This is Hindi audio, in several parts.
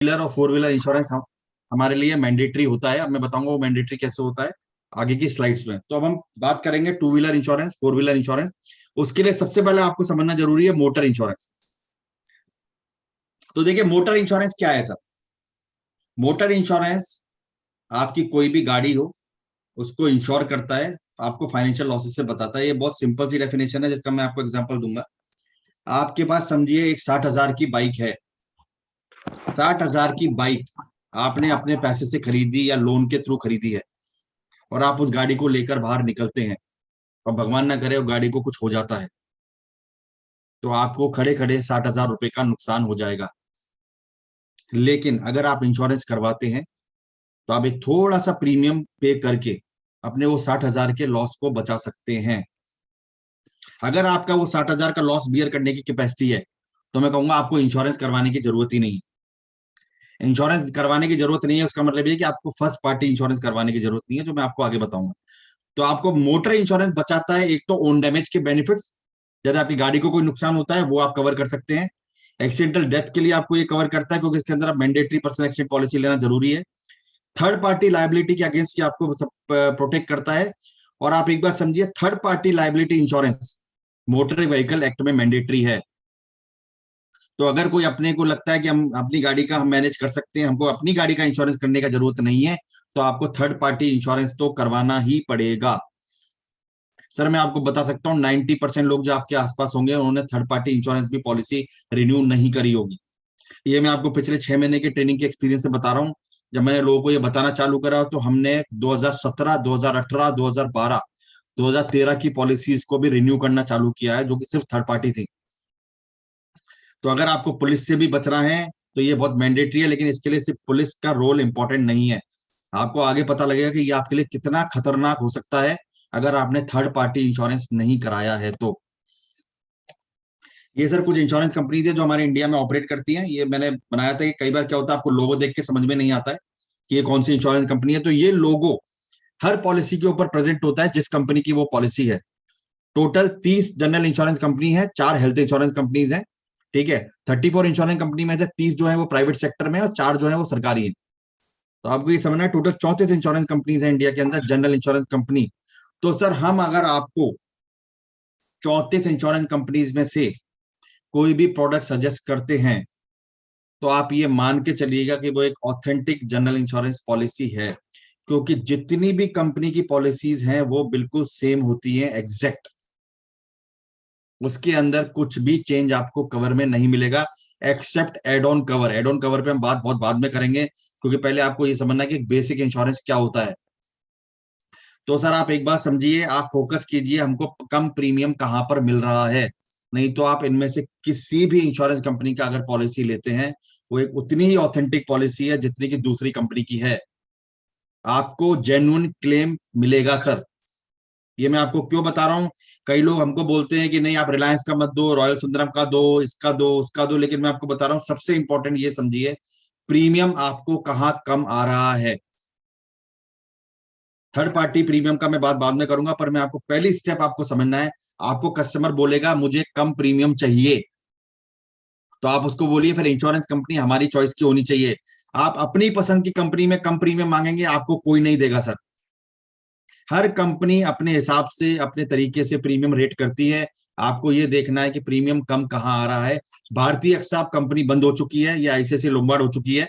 व्हीलर और फोर व्हीलर इंश्योरेंस हमारे लिए मैंडेटरी होता है। अब मैं बताऊंगा वो मैंडेटरी कैसे होता है आगे की स्लाइड्स में। तो अब हम बात करेंगे two wheeler insurance, four wheeler insurance. उसके लिए सबसे पहले आपको समझना जरूरी है मोटर इंश्योरेंस। तो देखिए मोटर इंश्योरेंस क्या है सर। मोटर इंश्योरेंस आपकी कोई भी गाड़ी हो उसको इंश्योर करता है, आपको फाइनेंशियल लॉसेस से बताता है। ये बहुत सिंपल सी डेफिनेशन है जिसका मैं आपको एग्जांपल दूंगा। आपके पास समझिए एक 60,000 की बाइक है। 60,000 की बाइक आपने अपने पैसे से खरीदी या लोन के थ्रू खरीदी है, और आप उस गाड़ी को लेकर बाहर निकलते हैं और भगवान ना करे वो गाड़ी को कुछ हो जाता है, तो आपको खड़े खड़े 60,000 रुपए का नुकसान हो जाएगा। लेकिन अगर आप इंश्योरेंस करवाते हैं तो आप एक थोड़ा सा प्रीमियम पे करके अपने वो 60,000 के लॉस को बचा सकते हैं। अगर आपका वो 60,000 का लॉस बियर करने की कैपेसिटी है तो मैं कहूंगा आपको इंश्योरेंस करवाने की जरूरत ही नहीं। इंश्योरेंस करवाने की जरूरत नहीं है उसका मतलब ये है कि आपको फर्स्ट पार्टी इंश्योरेंस करवाने की जरूरत नहीं है, जो मैं आपको आगे बताऊंगा। तो आपको मोटर इंश्योरेंस बचाता है एक तो ओन डैमेज के बेनिफिट्स, जैसे आपकी गाड़ी को कोई नुकसान होता है वो आप कवर कर सकते हैं। एक्सीडेंटल डेथ के लिए आपको ये कवर करता है क्योंकि इसके अंदर आप मैंडेटरी पर्सनल एक्सीडेंट पॉलिसी लेना जरूरी है। थर्ड पार्टी लाइबिलिटी के अगेंस्ट की आपको सब प्रोटेक्ट करता है। और आप एक बार समझिए third party liability insurance motor vehicle act में मैंडेटरी है। तो अगर कोई अपने को लगता है कि हम अपनी गाड़ी का हम मैनेज कर सकते हैं, हमको अपनी गाड़ी का इंश्योरेंस करने का जरूरत नहीं है, तो आपको थर्ड पार्टी इंश्योरेंस तो करवाना ही पड़ेगा। सर मैं आपको बता सकता हूँ 90% लोग जो आपके आसपास होंगे उन्होंने थर्ड पार्टी इंश्योरेंस की पॉलिसी रिन्यू नहीं करी होगी। ये मैं आपको पिछले 6 महीने की ट्रेनिंग के एक्सपीरियंस से बता रहा हूँ। जब मैंने लोगों को ये बताना चालू करा तो हमने 2017, 2018, 2012, 2013 की पॉलिसीज को भी रिन्यू करना चालू किया है जो कि सिर्फ थर्ड पार्टी थी। तो अगर आपको पुलिस से भी बचना है तो ये बहुत मैंडेटरी है, लेकिन इसके लिए सिर्फ पुलिस का रोल इंपॉर्टेंट नहीं है। आपको आगे पता लगेगा कि ये आपके लिए कितना खतरनाक हो सकता है अगर आपने थर्ड पार्टी इंश्योरेंस नहीं कराया है तो। ये सर कुछ इंश्योरेंस कंपनीज है जो हमारे इंडिया में ऑपरेट करती हैं। ये मैंने बनाया था कि कई बार क्या होता है आपको लोगो देख के समझ में नहीं आता है कि ये कौन सी इंश्योरेंस कंपनी है। तो ये लोगो हर पॉलिसी के ऊपर प्रेजेंट होता है जिस कंपनी की वो पॉलिसी है। टोटल 30 जनरल इंश्योरेंस कंपनी है, 4 हेल्थ इंश्योरेंस कंपनीज हैं। ठीक है, 34 इंश्योरेंस कंपनी में से 30 जो है वो प्राइवेट सेक्टर में है और 4 जो है वो सरकारी है। तो आपको ये समझना है टोटल 34 इंश्योरेंस कंपनीज है इंडिया के अंदर जनरल इंश्योरेंस कंपनी। तो सर हम अगर आपको 34 इंश्योरेंस कंपनीज में से कोई भी प्रोडक्ट सजेस्ट करते हैं तो आप ये मान के चलिएगा कि वो एक ऑथेंटिक जनरल इंश्योरेंस पॉलिसी है, क्योंकि जितनी भी कंपनी की पॉलिसीज हैं वो बिल्कुल सेम होती हैं, एग्जैक्ट। उसके अंदर कुछ भी चेंज आपको कवर में नहीं मिलेगा except add on cover. Add on cover पे हम बात बहुत बाद में करेंगे, क्योंकि पहले आपको ये समझना है कि बेसिक इंश्योरेंस क्या होता है। तो सर आप एक बात समझिए, आप फोकस कीजिए हमको कम प्रीमियम कहां पर मिल रहा है। नहीं तो आप इनमें से किसी भी इंश्योरेंस कंपनी का अगर पॉलिसी लेते हैं वो एक उतनी ही ऑथेंटिक पॉलिसी है जितनी की दूसरी कंपनी की है। आपको जेन्युइन क्लेम मिलेगा सर। ये मैं आपको क्यों बता रहा हूँ, कई लोग हमको बोलते हैं कि नहीं आप रिलायंस का मत दो, रॉयल सुंदरम का दो, इसका दो, उसका दो, लेकिन मैं आपको बता रहा हूँ सबसे इंपॉर्टेंट ये समझिए प्रीमियम आपको कहाँ कम आ रहा है। थर्ड पार्टी प्रीमियम का मैं बात बाद में करूंगा, पर मैं आपको पहली स्टेप आपको समझना है। आपको कस्टमर बोलेगा मुझे कम प्रीमियम चाहिए, तो आप उसको बोलिए फिर इंश्योरेंस कंपनी हमारी चॉइस की होनी चाहिए। आप अपनी पसंद की कंपनी में कम प्रीमियम मांगेंगे आपको कोई नहीं देगा सर। हर कंपनी अपने हिसाब से अपने तरीके से प्रीमियम रेट करती है। आपको ये देखना है कि प्रीमियम कम कहाँ आ रहा है। भारतीय एक्सा कंपनी बंद हो चुकी है, या आईसीआईसीआई लोम्बार्ड हो चुकी है।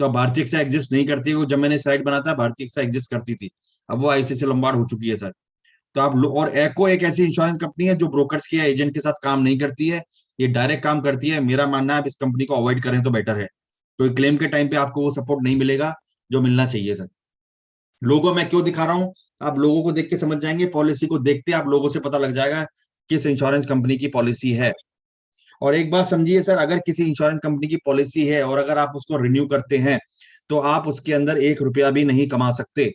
तो अब भारतीय एक्सा एग्जिस्ट नहीं करती है। वो जब मैंने साइट बना था भारतीय एक्सा एग्जिस्ट करती थी, अब वो आईसीआईसीआई लोम्बार्ड हो चुकी है सर। तो आप और एको एक ऐसी इंश्योरेंस कंपनी है जो ब्रोकर्स के या एजेंट के साथ काम नहीं करती है, ये डायरेक्ट काम करती है। मेरा मानना है आप इस कंपनी को अवॉइड करें तो बेटर है। तो क्लेम के टाइम पे आपको वो सपोर्ट नहीं मिलेगा जो मिलना चाहिए सर। लोगो मैं क्यों दिखा रहा हूँ, आप लोगों को देख के समझ जाएंगे। पॉलिसी को देखते आप लोगों से पता लग जाएगा किस इंश्योरेंस कंपनी की पॉलिसी है। और एक बात समझिए सर, अगर किसी इंश्योरेंस कंपनी की पॉलिसी है और अगर आप उसको रिन्यू करते हैं तो आप उसके अंदर 1 रुपया भी नहीं कमा सकते।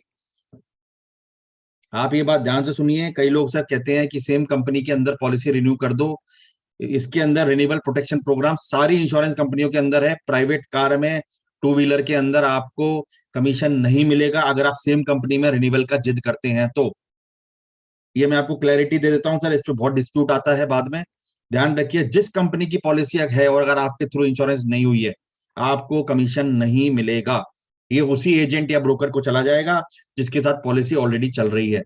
आप ये बात ध्यान से सुनिए। कई लोग सर कहते हैं कि सेम कंपनी के अंदर पॉलिसी रिन्यू कर दो। इसके अंदर रिन्यूएबल प्रोटेक्शन प्रोग्राम सारी इंश्योरेंस कंपनियों के अंदर है। प्राइवेट कार में, टू व्हीलर के अंदर आपको कमीशन नहीं मिलेगा अगर आप सेम कंपनी में रिन्यूएबल का जिद करते हैं तो। ये मैं आपको क्लैरिटी दे देता हूं सर, इस पे बहुत डिस्प्यूट आता है बाद में। ध्यान रखिए जिस कंपनी की पॉलिसी है और अगर आपके थ्रू इंश्योरेंस नहीं हुई है, आपको कमीशन नहीं मिलेगा। ये उसी एजेंट या ब्रोकर को चला जाएगा जिसके साथ पॉलिसी ऑलरेडी चल रही है।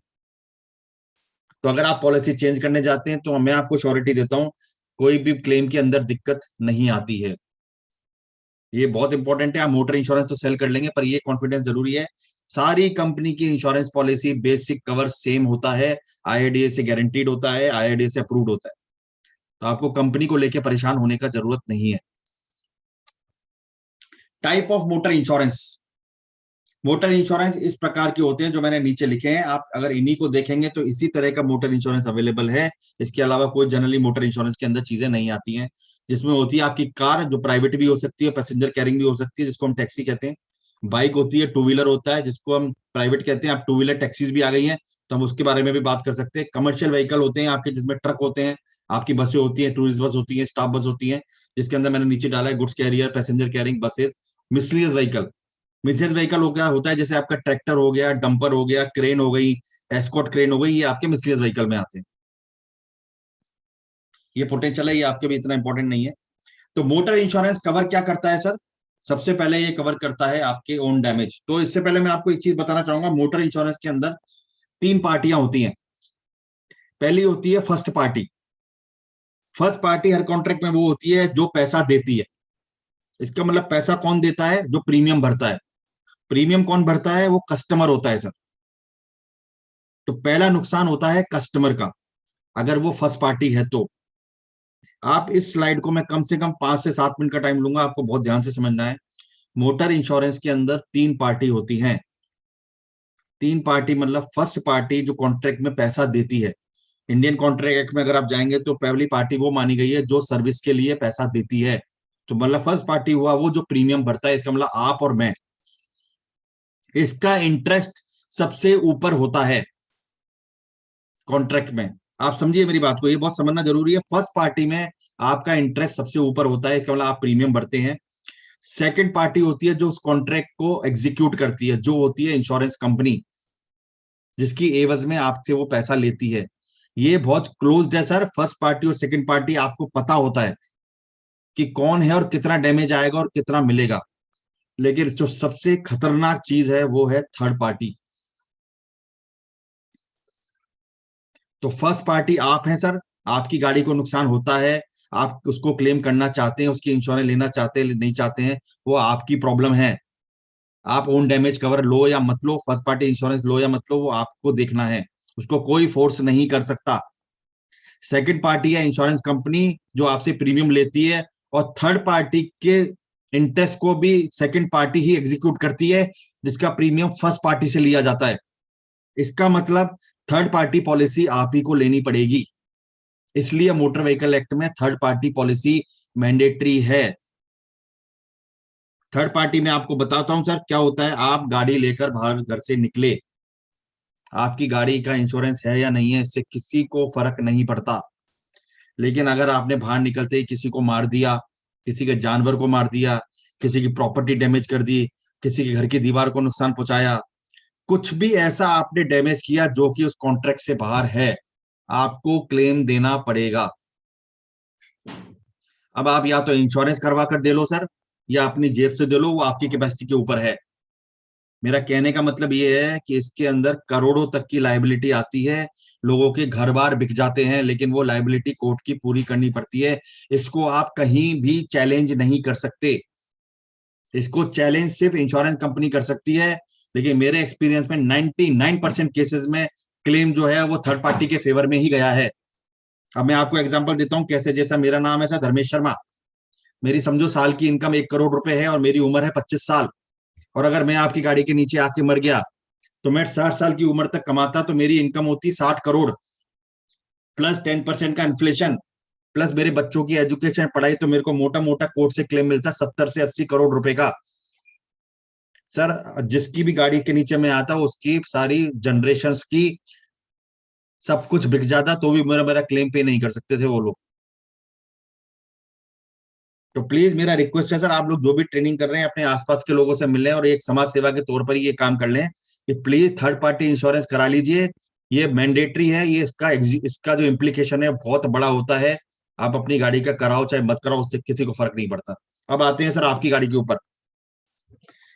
तो अगर आप पॉलिसी चेंज करने जाते हैं तो मैं आपको श्योरिटी देता हूं कोई भी क्लेम के अंदर दिक्कत नहीं आती है। ये बहुत इंपॉर्टेंट है। आप मोटर इंश्योरेंस तो सेल कर लेंगे पर ये कॉन्फिडेंस जरूरी है। सारी कंपनी की insurance policy basic cover same होता है, आईआरडीए से गारंटीड होता है, आईआरडीए से अप्रूव्ड होता है। तो आपको कंपनी को लेकर परेशान होने का जरूरत नहीं है। Type of motor insurance. Motor insurance इस प्रकार के होते हैं जो मैंने नीचे लिखे हैं। आप अगर इन्हीं को देखेंगे तो इसी तरह का मोटर इंश्योरेंस अवेलेबल है। इसके अलावा कोई जनरली मोटर इंश्योरेंस के अंदर चीजें नहीं आती हैं, जिसमें होती है आपकी कार, जो प्राइवेट भी हो सकती है, पैसेंजर कैरिंग भी हो सकती है, जिसको हम टैक्सी कहते हैं। बाइक होती है, टू व्हीलर होता है जिसको हम प्राइवेट कहते हैं। अब टू व्हीलर टैक्सीज भी आ गई हैं तो हम उसके बारे में भी बात कर सकते हैं। कमर्शियल व्हीकल होते हैं आपके, जिसमें ट्रक होते हैं, आपकी बसें होती हैं, टूरिस्ट बस होती है, स्टाफ बस होती है, जिसके अंदर मैंने नीचे डाला है goods carrier, passenger carrying buses. Miscellaneous vehicle, mixed vehicle हो गया, होता है जैसे आपका ट्रैक्टर हो गया, डंपर हो गया, क्रेन हो गई, एस्कॉर्ट क्रेन हो गई, ये आपके मिसलियस व्हीकल में आते हैं। ये पोटेंशियल है, ये आपके भी इतना इंपॉर्टेंट नहीं है। तो मोटर इंश्योरेंस कवर क्या करता है सर? सबसे पहले ये कवर करता है आपके ओन डैमेज। तो इससे पहले मैं आपको एक चीज बताना चाहूंगा, मोटर इंश्योरेंस के अंदर तीन पार्टियां होती हैं। पहली होती है फर्स्ट पार्टी। फर्स्ट पार्टी हर कॉन्ट्रैक्ट में वो होती है जो पैसा देती है। इसका मतलब पैसा कौन देता है? जो प्रीमियम भरता है। प्रीमियम कौन भरता है? वो कस्टमर होता है सर। तो पहला नुकसान होता है कस्टमर का, अगर वो फर्स्ट पार्टी है तो। आप इस स्लाइड को मैं कम से कम 5 से 7 मिनट का टाइम लूंगा, आपको बहुत ध्यान से समझना है। मोटर इंश्योरेंस के अंदर तीन पार्टी होती हैं। तीन पार्टी मतलब फर्स्ट पार्टी जो कॉन्ट्रैक्ट में पैसा देती है। इंडियन कॉन्ट्रैक्ट एक्ट में अगर आप जाएंगे तो पहली पार्टी वो मानी गई है जो सर्विस के लिए पैसा देती है। तो मतलब फर्स्ट पार्टी हुआ वो जो प्रीमियम भरता है, इसका मतलब आप और मैं। इसका इंटरेस्ट सबसे ऊपर होता है कॉन्ट्रैक्ट में। आप समझिए मेरी बात को, ये बहुत समझना जरूरी है। फर्स्ट पार्टी में आपका इंटरेस्ट सबसे ऊपर होता है, इसका मतलब आप प्रीमियम भरते हैं। सेकंड पार्टी होती है जो उस कॉन्ट्रैक्ट को एग्जीक्यूट करती है, जो होती है इंश्योरेंस कंपनी, जिसकी एवज में आपसे वो पैसा लेती है। ये बहुत क्लोज्ड है सर। फर्स्ट पार्टी और सेकंड पार्टी आपको पता होता है कि कौन है और कितना डैमेज आएगा और कितना मिलेगा। लेकिन जो सबसे खतरनाक चीज है वो है थर्ड पार्टी। तो फर्स्ट पार्टी आप हैं सर, आपकी गाड़ी को नुकसान होता है, आप उसको क्लेम करना चाहते हैं, उसकी इंश्योरेंस लेना चाहते हैं नहीं चाहते हैं, वो आपकी प्रॉब्लम है। आप ओन डैमेज कवर लो या मत लो, फर्स्ट पार्टी इंश्योरेंस लो या मत लो, वो आपको देखना है, उसको कोई फोर्स नहीं कर सकता। सेकंड पार्टी है इंश्योरेंस कंपनी जो आपसे प्रीमियम लेती है, और थर्ड पार्टी के इंटरेस्ट को भी सेकंड पार्टी ही एग्जीक्यूट करती है, जिसका प्रीमियम फर्स्ट पार्टी से लिया जाता है। इसका मतलब थर्ड पार्टी पॉलिसी आप ही को लेनी पड़ेगी। इसलिए मोटर व्हीकल एक्ट में थर्ड पार्टी पॉलिसी मैंडेटरी है। थर्ड पार्टी में आपको बताता हूं सर क्या होता है। आप गाड़ी लेकर बाहर घर से निकले, आपकी गाड़ी का इंश्योरेंस है या नहीं है इससे किसी को फर्क नहीं पड़ता। लेकिन अगर आपने बाहर निकलते ही किसी को मार दिया, किसी के जानवर को मार दिया, किसी की प्रॉपर्टी डैमेज कर दी, किसी के घर की दीवार को नुकसान पहुंचाया, कुछ भी ऐसा आपने डैमेज किया जो कि उस कॉन्ट्रैक्ट से बाहर है, आपको क्लेम देना पड़ेगा। अब आप या तो इंश्योरेंस करवा कर दे लो सर, या अपनी जेब से दे लो, वो आपकी कैपेसिटी के ऊपर है। मेरा कहने का मतलब ये है कि इसके अंदर करोड़ों तक की लाइबिलिटी आती है। लोगों के घर बार बिक जाते हैं, लेकिन वो लाइबिलिटी कोर्ट की पूरी करनी पड़ती है। इसको आप कहीं भी चैलेंज नहीं कर सकते। इसको चैलेंज सिर्फ इंश्योरेंस कंपनी कर सकती है। लेकिन मेरे एक्सपीरियंस में 99% केसेस में क्लेम जो है वो थर्ड पार्टी के फेवर में ही गया है। अब मैं आपको एग्जांपल देता हूं कैसे। जैसा मेरा नाम है सर धर्मेश शर्मा, मेरी समझो साल की इनकम 1 करोड़ रुपए है और मेरी उम्र है 25 साल। और अगर मैं आपकी गाड़ी के नीचे आके मर गया तो मैं 60 साल की उम्र तक कमाता तो मेरी इनकम होती 60 करोड़, प्लस 10% का इन्फ्लेशन, प्लस मेरे बच्चों की एजुकेशन पढ़ाई, तो मेरे को मोटा मोटा कोर्ट से क्लेम मिलता 70 से 80 करोड़ रुपए का। सर जिसकी भी गाड़ी के नीचे में आता उसकी सारी जनरेशन की सब कुछ बिक जाता तो भी मेरा मेरा क्लेम पे नहीं कर सकते थे वो लोग। तो प्लीज मेरा रिक्वेस्ट है सर, आप लोग जो भी ट्रेनिंग कर रहे हैं अपने आसपास के लोगों से मिल लें और एक समाज सेवा के तौर पर ये काम कर लें कि प्लीज थर्ड पार्टी इंश्योरेंस करा लीजिए। ये मैंडेटरी है, ये इसका जो इम्प्लीकेशन है बहुत बड़ा होता है। आप अपनी गाड़ी का कराओ चाहे मत कराओ, उससे किसी को फर्क नहीं पड़ता। अब आते हैं सर आपकी गाड़ी के ऊपर।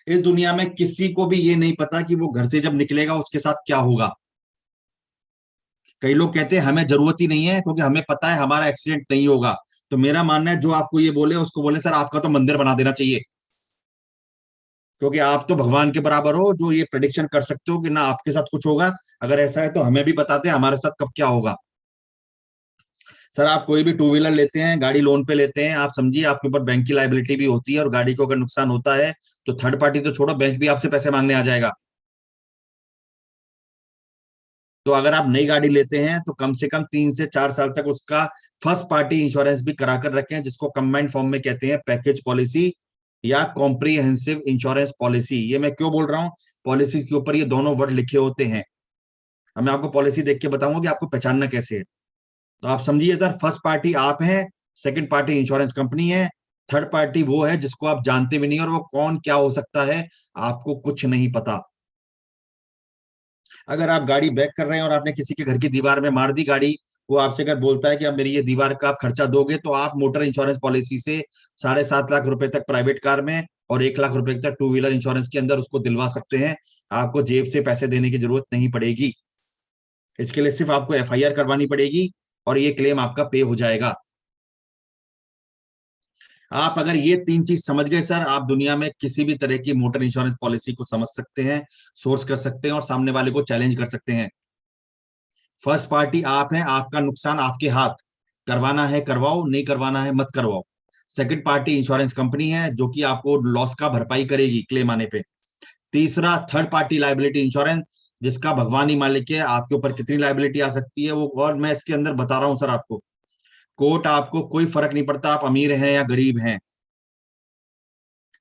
इस दुनिया में किसी को भी ये नहीं पता कि वो घर से जब निकलेगा उसके साथ क्या होगा। कई लोग कहते हैं हमें जरूरत ही नहीं है क्योंकि हमें पता है हमारा एक्सीडेंट नहीं होगा। तो मेरा मानना है जो आपको ये बोले उसको बोले सर आपका तो मंदिर बना देना चाहिए, क्योंकि आप तो भगवान के बराबर हो जो ये प्रेडिक्शन कर सकते हो कि ना आपके साथ कुछ होगा। अगर ऐसा है तो हमें भी बताते हैं हमारे साथ कब क्या होगा। सर आप कोई भी टू व्हीलर लेते हैं, गाड़ी लोन पे लेते हैं, आप समझिए आपके ऊपर बैंक की लाइबिलिटी भी होती है, और गाड़ी को अगर नुकसान होता है तो थर्ड पार्टी तो छोड़ो, बैंक भी आपसे पैसे मांगने आ जाएगा। तो अगर आप नई गाड़ी लेते हैं तो कम से कम 3 से 4 साल तक उसका फर्स्ट पार्टी इंश्योरेंस भी करा कर रखें, जिसको कंबाइंड फॉर्म में कहते हैं पैकेज पॉलिसी या कॉम्प्रिहेंसिव इंश्योरेंस पॉलिसी। ये मैं क्यों बोल रहा हूँ, पॉलिसी के ऊपर ये दोनों वर्ड लिखे होते हैं। अब मैं आपको पॉलिसी देख के बताऊंगा कि आपको पहचानना कैसे है। तो आप समझिए सर, फर्स्ट पार्टी आप हैं, सेकंड पार्टी इंश्योरेंस कंपनी है, थर्ड पार्टी वो है जिसको आप जानते भी नहीं, और वो कौन क्या हो सकता है आपको कुछ नहीं पता। अगर आप गाड़ी बैक कर रहे हैं और आपने किसी के घर की दीवार में मार दी गाड़ी, वो आपसे अगर बोलता है कि अब मेरी ये दीवार का आप खर्चा दोगे, तो आप मोटर इंश्योरेंस पॉलिसी से 7.5 लाख रुपए तक प्राइवेट कार में और 1 लाख रुपए तक टू व्हीलर इंश्योरेंस के अंदर उसको दिलवा सकते हैं। आपको जेब से पैसे देने की जरूरत नहीं पड़ेगी। इसके लिए सिर्फ आपको एफआईआर करवानी पड़ेगी और ये क्लेम आपका पे हो जाएगा। आप अगर ये 3 चीज समझ गए सर, आप दुनिया में किसी भी तरह की मोटर इंश्योरेंस पॉलिसी को समझ सकते हैं, सोर्स कर सकते हैं और सामने वाले को चैलेंज कर सकते हैं। फर्स्ट पार्टी आप हैं, आपका नुकसान आपके हाथ, करवाना है करवाओ, नहीं करवाना है मत करवाओ। सेकंड पार्टी इंश्योरेंस कंपनी है जो कि आपको लॉस का भरपाई करेगी क्लेम आने पे। तीसरा थर्ड पार्टी लाइबिलिटी इंश्योरेंस, जिसका भगवान ही मालिक है आपके ऊपर कितनी लाइबिलिटी आ सकती है वो, और मैं इसके अंदर बता रहा हूं सर आपको, कोर्ट आपको कोई फर्क नहीं पड़ता आप अमीर हैं या गरीब हैं,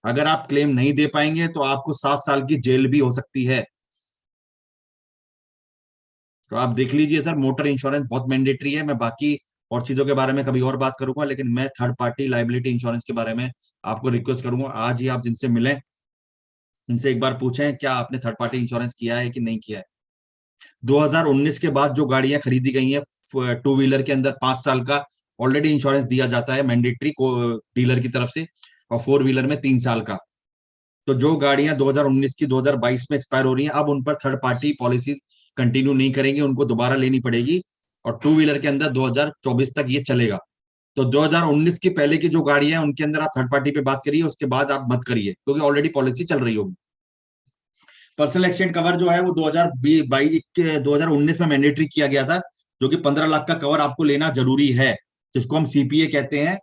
अगर आप क्लेम नहीं दे पाएंगे तो आपको 7 साल की जेल भी हो सकती है। तो आप देख लीजिए सर, मोटर इंश्योरेंस बहुत मैंडेटरी है। मैं बाकी और चीजों के बारे में कभी और बात करूंगा, लेकिन मैं थर्ड पार्टी लाइबिलिटी इंश्योरेंस के बारे में आपको रिक्वेस्ट करूंगा, आज ही आप जिनसे मिलें उनसे एक बार पूछें क्या आपने थर्ड पार्टी इंश्योरेंस किया है कि नहीं किया है। 2019 के बाद जो गाड़ियां खरीदी गई हैं टू व्हीलर के अंदर 5 साल का ऑलरेडी इंश्योरेंस दिया जाता है मैंडेटरी को डीलर की तरफ से, और फोर व्हीलर में 3 साल का। तो जो गाड़ियां 2019 की 2022 में एक्सपायर हो रही हैं, अब उन पर थर्ड पार्टी पॉलिसी कंटिन्यू नहीं करेंगे, उनको दोबारा लेनी पड़ेगी। और टू व्हीलर के अंदर 2024 तक ये चलेगा। तो 2019 के पहले की जो गाड़ियां हैं उनके अंदर आप थर्ड पार्टी पे बात करिए, उसके बाद आप मत करिए क्योंकि ऑलरेडी पॉलिसी चल रही होगी। पर्सनल एक्सीडेंट कवर जो है वो 2022 के 2019 में मैंडेटरी किया गया था, जो कि 15 लाख का कवर आपको लेना जरूरी है, जिसको हम सीपीए कहते हैं,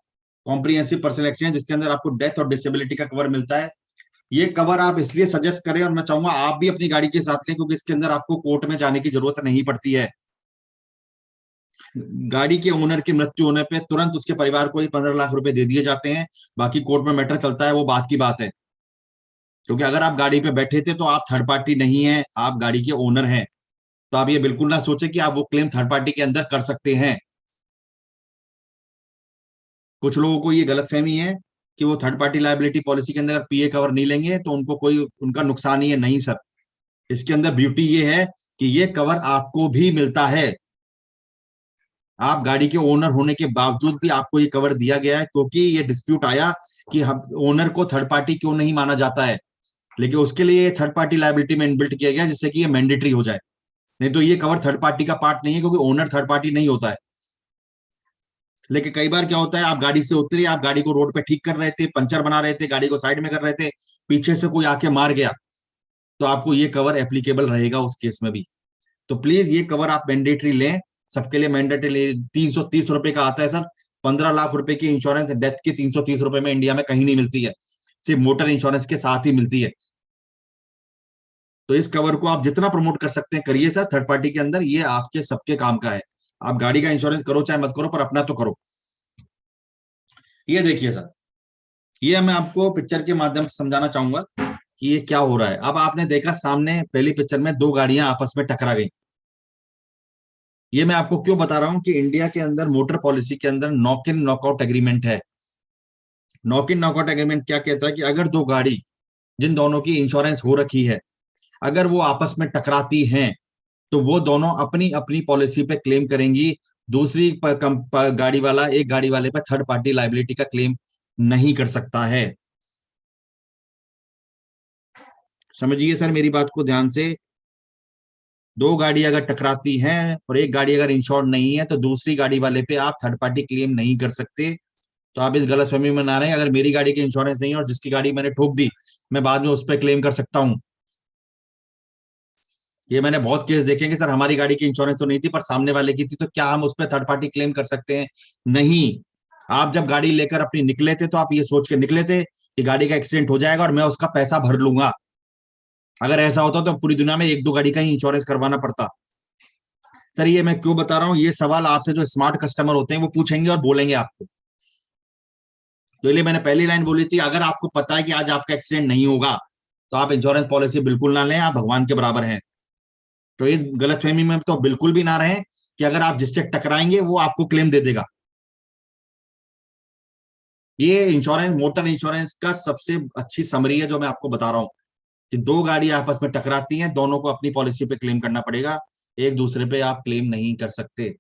कॉम्प्रिहेंसिव पर्सनल एक्सीडेंट, जिसके अंदर आपको डेथ और डिसेबिलिटी का कवर मिलता है। ये कवर आप इसलिए सजेस्ट करें और मैं चाहूंगा आप भी अपनी गाड़ी के साथ लें, क्योंकि इसके अंदर आपको कोर्ट में जाने की जरूरत नहीं पड़ती है। गाड़ी के ओनर की मृत्यु होने पे तुरंत उसके परिवार को ही 15 लाख रुपए दे दिए जाते हैं। बाकी कोर्ट में मैटर चलता है, वो बात की बात है। क्योंकि अगर आप गाड़ी पे बैठे थे तो आप थर्ड पार्टी नहीं है, आप गाड़ी के ओनर हैं। तो आप ये बिल्कुल ना सोचे कि आप वो क्लेम थर्ड पार्टी के अंदर कर सकते हैं। कुछ लोगों को ये गलतफहमी है कि वो थर्ड पार्टी लाइबिलिटी पॉलिसी के अंदर पीए कवर नहीं लेंगे तो उनको कोई उनका नुकसान ही है। नहीं सर, इसके अंदर ब्यूटी ये है कि ये कवर आपको भी मिलता है। आप गाड़ी के ओनर होने के बावजूद भी आपको ये कवर दिया गया है, क्योंकि ये डिस्प्यूट आया कि हम ओनर को थर्ड पार्टी क्यों नहीं माना जाता है, लेकिन उसके लिए थर्ड पार्टी लाइबिलिटी में इनबिल्ट किया गया जिससे कि ये मैंडेटरी हो जाए। नहीं तो ये कवर थर्ड पार्टी का पार्ट नहीं है, क्योंकि ओनर थर्ड पार्टी नहीं होता है। लेकिन कई बार क्या होता है, आप गाड़ी से उतरे, आप गाड़ी को रोड पे ठीक कर रहे थे, पंचर बना रहे थे, गाड़ी को साइड में कर रहे थे, पीछे से कोई आके मार गया, तो आपको ये कवर एप्लीकेबल रहेगा उस केस में भी। तो प्लीज ये कवर आप मैंडेटरी लें, सबके लिए मैंडेटरी। 330 रुपए का आता है सर। 15 लाख रुपए की इंश्योरेंस डेथ की 330 रुपए में इंडिया में कहीं नहीं मिलती है, सिर्फ मोटर इंश्योरेंस के साथ ही मिलती है। तो इस कवर को आप जितना प्रमोट कर सकते हैं करिए सर, थर्ड पार्टी के अंदर ये आपके सबके काम का है। आप गाड़ी का इंश्योरेंस करो चाहे मत करो, पर अपना तो करो। ये देखिए सर, ये मैं आपको पिक्चर के माध्यम से समझाना चाहूंगा कि ये क्या हो रहा है। अब आपने देखा सामने पहली पिक्चर में दो गाड़ियां आपस में टकरा गई। ये मैं आपको क्यों बता रहा हूं कि इंडिया के अंदर मोटर पॉलिसी के अंदर नॉक इन नॉकआउट एग्रीमेंट है। नॉक इन नॉकआउट एग्रीमेंट क्या कहता है कि अगर दो गाड़ी जिन दोनों की इंश्योरेंस हो रखी है, अगर वो आपस में टकराती हैं, तो वो दोनों अपनी अपनी पॉलिसी पे क्लेम करेंगी, दूसरी गाड़ी वाला एक गाड़ी वाले पर थर्ड पार्टी लाइबिलिटी का क्लेम नहीं कर सकता है। समझिए सर मेरी बात को ध्यान से। दो गाड़ी अगर टकराती हैं और एक गाड़ी अगर इंश्योर्ड नहीं है तो दूसरी गाड़ी वाले पे आप थर्ड पार्टी क्लेम नहीं कर सकते। तो आप इस गलतफहमी में ना रहें। अगर मेरी गाड़ी की इंश्योरेंस नहीं है और जिसकी गाड़ी मैंने ठोक दी, मैं बाद में उस पर क्लेम कर सकता हूँ। ये मैंने बहुत केस देखे कि सर हमारी गाड़ी की इंश्योरेंस तो नहीं थी पर सामने वाले की थी, तो क्या हम उस पर थर्ड पार्टी क्लेम कर सकते हैं? नहीं। आप जब गाड़ी लेकर अपनी निकले थे तो आप ये सोच के निकले थे कि गाड़ी का एक्सीडेंट हो जाएगा और मैं उसका पैसा भर लूंगा। अगर ऐसा होता तो पूरी दुनिया में एक दो गाड़ी का ही इंश्योरेंस करवाना पड़ता। सर ये मैं क्यों बता रहा हूँ, ये सवाल आपसे जो स्मार्ट कस्टमर होते हैं वो पूछेंगे और बोलेंगे आपको। तो इसलिए मैंने पहली लाइन बोली थी, अगर आपको पता है कि आज आपका एक्सीडेंट नहीं होगा तो आप इंश्योरेंस पॉलिसी बिल्कुल ना लें, आप भगवान के बराबर हैं। तो इस गलतफहमी में तो बिल्कुल भी ना रहें कि अगर आप जिससे टकराएंगे वो आपको क्लेम दे देगा। ये इंश्योरेंस, मोटर इंश्योरेंस का सबसे अच्छी समरी है जो मैं आपको बता रहा हूँ कि दो गाड़ी आपस में टकराती हैं, दोनों को अपनी पॉलिसी पे क्लेम करना पड़ेगा, एक दूसरे पे आप क्लेम नहीं कर सकते।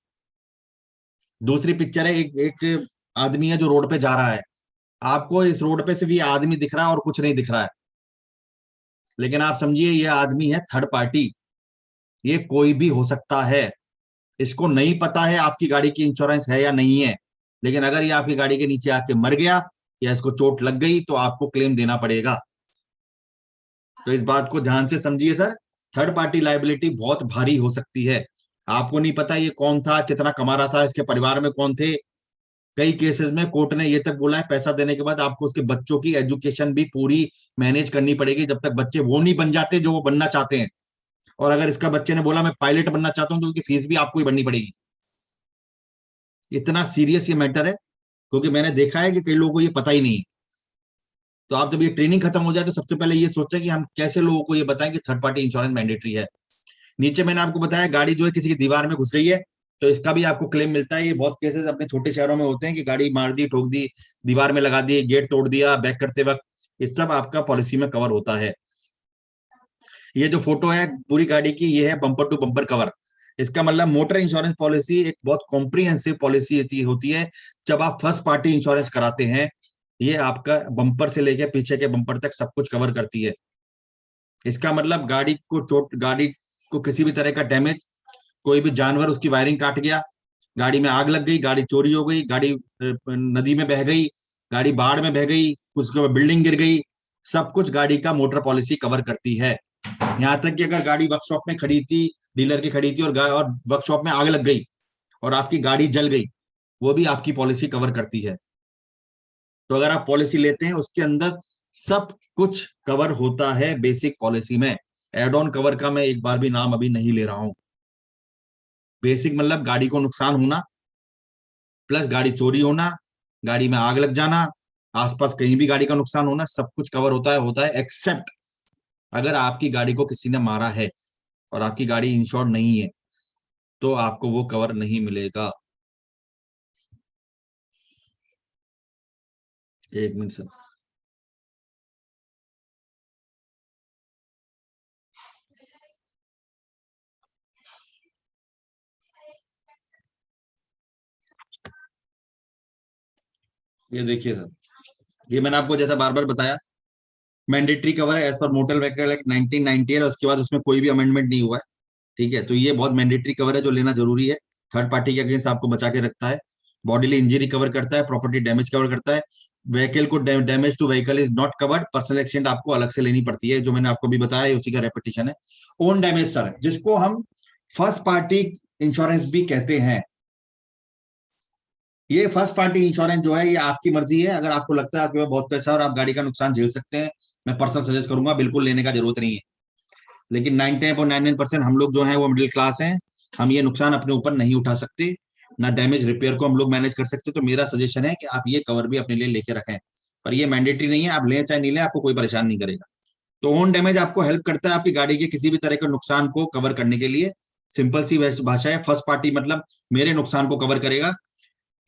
दूसरी पिक्चर है, एक आदमी है जो रोड पे जा रहा है। आपको इस रोड पे सिर्फ ये आदमी दिख रहा है और कुछ नहीं दिख रहा है, लेकिन आप समझिए ये आदमी है थर्ड पार्टी। ये कोई भी हो सकता है। इसको नहीं पता है आपकी गाड़ी की इंश्योरेंस है या नहीं है, लेकिन अगर ये आपकी गाड़ी के नीचे आके मर गया या इसको चोट लग गई तो आपको क्लेम देना पड़ेगा। तो इस बात को ध्यान से समझिए सर। थर्ड पार्टी लाइबिलिटी बहुत भारी हो सकती है। आपको नहीं पता ये कौन था, कितना कमा रहा था, इसके परिवार में कौन थे। कई केसेस में कोर्ट ने ये तक बोला है पैसा देने के बाद आपको उसके बच्चों की एजुकेशन भी पूरी मैनेज करनी पड़ेगी, जब तक बच्चे वो नहीं बन जाते जो वो बनना चाहते हैं। और अगर इसका बच्चे ने बोला मैं पायलट बनना चाहता हूँ तो उसकी फीस भी आपको ही भरनी पड़ेगी। इतना सीरियस ये मैटर है, क्योंकि मैंने देखा है कि कई लोगों को ये पता ही नहीं है। तो आप जब ये ट्रेनिंग खत्म हो जाए तो सबसे पहले ये सोचें कि हम कैसे लोगों को ये बताएं कि थर्ड पार्टी इंश्योरेंस मैंडेटरी है। नीचे मैंने आपको बताया गाड़ी जो है किसी की दीवार में घुस गई है तो इसका भी आपको क्लेम मिलता है। ये बहुत केसेस अपने छोटे शहरों में होते हैं कि गाड़ी मार दी, ठोक दी, दीवार में लगा दी, गेट तोड़ दिया बैक करते वक्त, ये सब आपका पॉलिसी में कवर होता है। ये जो फोटो है पूरी गाड़ी की, ये है बम्पर टू बम्पर कवर। इसका मतलब मोटर इंश्योरेंस पॉलिसी एक बहुत कॉम्प्रिहेंसिव पॉलिसी होती है। जब आप फर्स्ट पार्टी इंश्योरेंस कराते हैं, ये आपका बम्पर से लेकर पीछे के बम्पर तक सब कुछ कवर करती है। इसका मतलब गाड़ी को किसी भी तरह का डैमेज, कोई भी जानवर उसकी वायरिंग काट गया, गाड़ी में आग लग गई, गाड़ी चोरी हो गई, गाड़ी नदी में बह गई, गाड़ी बाढ़ में बह गई, उसके बाद बिल्डिंग गिर गई, सब कुछ गाड़ी का मोटर पॉलिसी कवर करती है। यहाँ तक कि अगर गाड़ी वर्कशॉप में खड़ी थी, डीलर की खड़ी थी और वर्कशॉप में आग लग गई और आपकी गाड़ी जल गई, वो भी आपकी पॉलिसी कवर करती है। तो अगर आप पॉलिसी लेते हैं उसके अंदर सब कुछ कवर होता है बेसिक पॉलिसी में। एड ऑन कवर का मैं एक बार भी नाम अभी नहीं ले रहा हूं। बेसिक मतलब गाड़ी को नुकसान होना, प्लस गाड़ी चोरी होना, गाड़ी में आग लग जाना, आसपास कहीं भी गाड़ी का नुकसान होना, सब कुछ कवर होता है एक्सेप्ट अगर आपकी गाड़ी को किसी ने मारा है और आपकी गाड़ी इंश्योर्ड नहीं है तो आपको वो कवर नहीं मिलेगा। एक मिनट सर। ये देखिए सर, ये मैंने आपको जैसा बार बार बताया, मैंडेटरी कवर है as per motor vehicle act 1998 और उसके बाद उसमें कोई भी अमेंडमेंट नहीं हुआ है। ठीक है, तो ये बहुत मैंडेटरी कवर है जो लेना जरूरी है। थर्ड पार्टी के अगेंस्ट आपको बचा के रखता है, बॉडीली इंजरी कवर करता है, प्रॉपर्टी डैमेज कवर करता है। व्हीकल को damage to vehicle is not covered, personal accident आपको अलग से लेनी पड़ती है, जो मैंने आपको भी बताया है उसी का रेपिटेशन है। ओन डैमेज सर, जिसको हम फर्स्ट पार्टी इंश्योरेंस भी कहते हैं। ये फर्स्ट पार्टी इंश्योरेंस जो है ये आपकी मर्जी है। अगर आपको लगता है आपके पास बहुत पैसा है और आप गाड़ी का नुकसान झेल सकते हैं, मैं पर्सनल सजेस्ट करूंगा बिल्कुल लेने का जरूरत नहीं है। लेकिन 99.99% हम लोग जो है वो मिडिल क्लास हैं, हम ये नुकसान अपने ऊपर नहीं उठा सकते, ना डैमेज रिपेयर को हम लोग मैनेज कर सकते। तो मेरा सजेशन है कि आप ये कवर भी अपने लिए लेके रखें, पर ये मैंडेटरी नहीं है, आप लें चाहे नहीं लें, आपको कोई परेशान नहीं करेगा। तो ओन डैमेज आपको हेल्प करता है आपकी गाड़ी के किसी भी तरह के नुकसान को कवर करने के लिए। सिंपल सी भाषा है, फर्स्ट पार्टी मतलब मेरे नुकसान को कवर करेगा,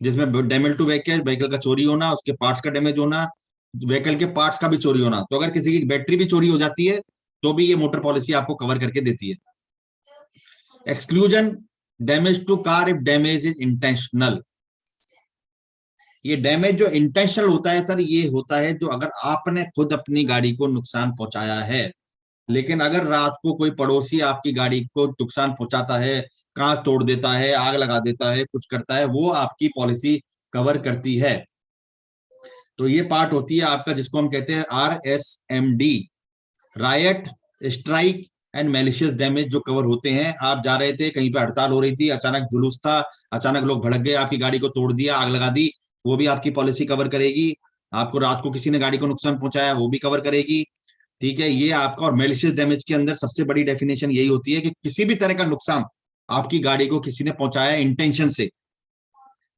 जिसमें डैमेज टू व्हीकल, व्हीकल का चोरी होना, उसके पार्ट्स का डैमेज होना, व्हीकल के पार्ट्स का भी चोरी होना। तो अगर किसी की बैटरी भी चोरी हो जाती है तो भी ये मोटर पॉलिसी आपको कवर करके देती है। Exclusion damage to car if damage is intentional. ये डैमेज जो इंटेंशनल होता है सर, ये होता है जो अगर आपने खुद अपनी गाड़ी को नुकसान पहुंचाया है। लेकिन अगर रात को कोई पड़ोसी आपकी गाड़ी को नुकसान पहुंचाता है, कांच तोड़ देता है, आग लगा देता है, कुछ करता है, वो आपकी पॉलिसी कवर करती है। तो ये पार्ट होती है आपका जिसको हम कहते हैं RSMD, riot, strike and malicious damage, जो कवर होते हैं। आप जा रहे थे, कहीं पे हड़ताल हो रही थी, अचानक जुलूस था, अचानक लोग भड़क गए, आपकी गाड़ी को तोड़ दिया, आग लगा दी, वो भी आपकी पॉलिसी कवर करेगी। आपको रात को किसी ने गाड़ी को नुकसान पहुंचाया, वो भी कवर करेगी। ठीक है, ये आपका। और मेलिशियस डैमेज के अंदर सबसे बड़ी डेफिनेशन यही होती है कि किसी भी तरह का नुकसान आपकी गाड़ी को किसी ने पहुंचाया इंटेंशन से,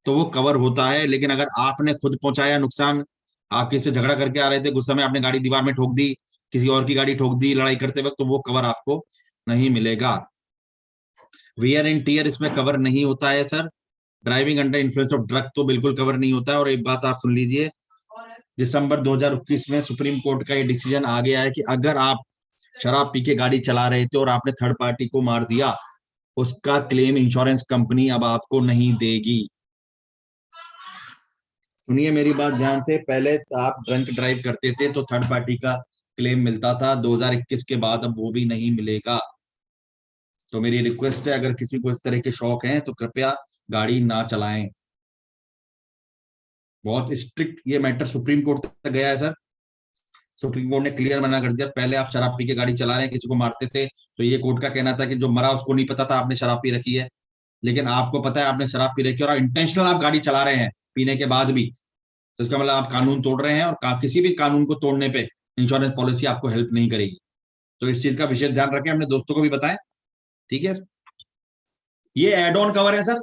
तो वो कवर होता है। लेकिन अगर आपने खुद पहुंचाया नुकसान, आप किसी से झगड़ा करके आ रहे थे, गुस्से में आपने गाड़ी दीवार में ठोक दी, किसी और की गाड़ी ठोक दी लड़ाई करते वक्त, तो वो कवर आपको नहीं मिलेगा। वियर एंड टीयर इसमें कवर नहीं होता है sir. Driving under influence of drug तो बिल्कुल कवर नहीं होता है। और एक बात आप सुन लीजिए, दिसंबर 2021 में सुप्रीम कोर्ट का ये डिसीजन आ गया है कि अगर आप शराब पी के गाड़ी चला रहे थे और आपने थर्ड पार्टी को मार दिया, उसका क्लेम इंश्योरेंस कंपनी अब आपको नहीं देगी। सुनिए मेरी बात ध्यान से, पहले आप ड्रंक ड्राइव करते थे तो थर्ड पार्टी का क्लेम मिलता था, 2021 के बाद अब वो भी नहीं मिलेगा। तो मेरी रिक्वेस्ट है, अगर किसी को इस तरह के शौक हैं तो कृपया गाड़ी ना चलाएं। बहुत स्ट्रिक्ट ये मैटर सुप्रीम कोर्ट तक गया है सर। सुप्रीम कोर्ट ने क्लियर मना कर दिया, पहले आप शराब पी के गाड़ी चला रहे हैं, किसी को मारते थे, तो ये कोर्ट का कहना था कि जो मरा उसको नहीं पता था आपने शराब पी रखी है। लेकिन आपको पता है आपने शराब पी रखी है और इंटेंशनल आप गाड़ी चला रहे हैं पीने के बाद भी, तो इसका मतलब आप कानून तोड़ रहे हैं। और किसी भी कानून को तोड़ने पे इंश्योरेंस पॉलिसी आपको हेल्प नहीं करेगी। तो इस चीज का विशेष ध्यान रखें, अपने दोस्तों को भी बताएं। ठीक है, ये एड ऑन कवर है सर।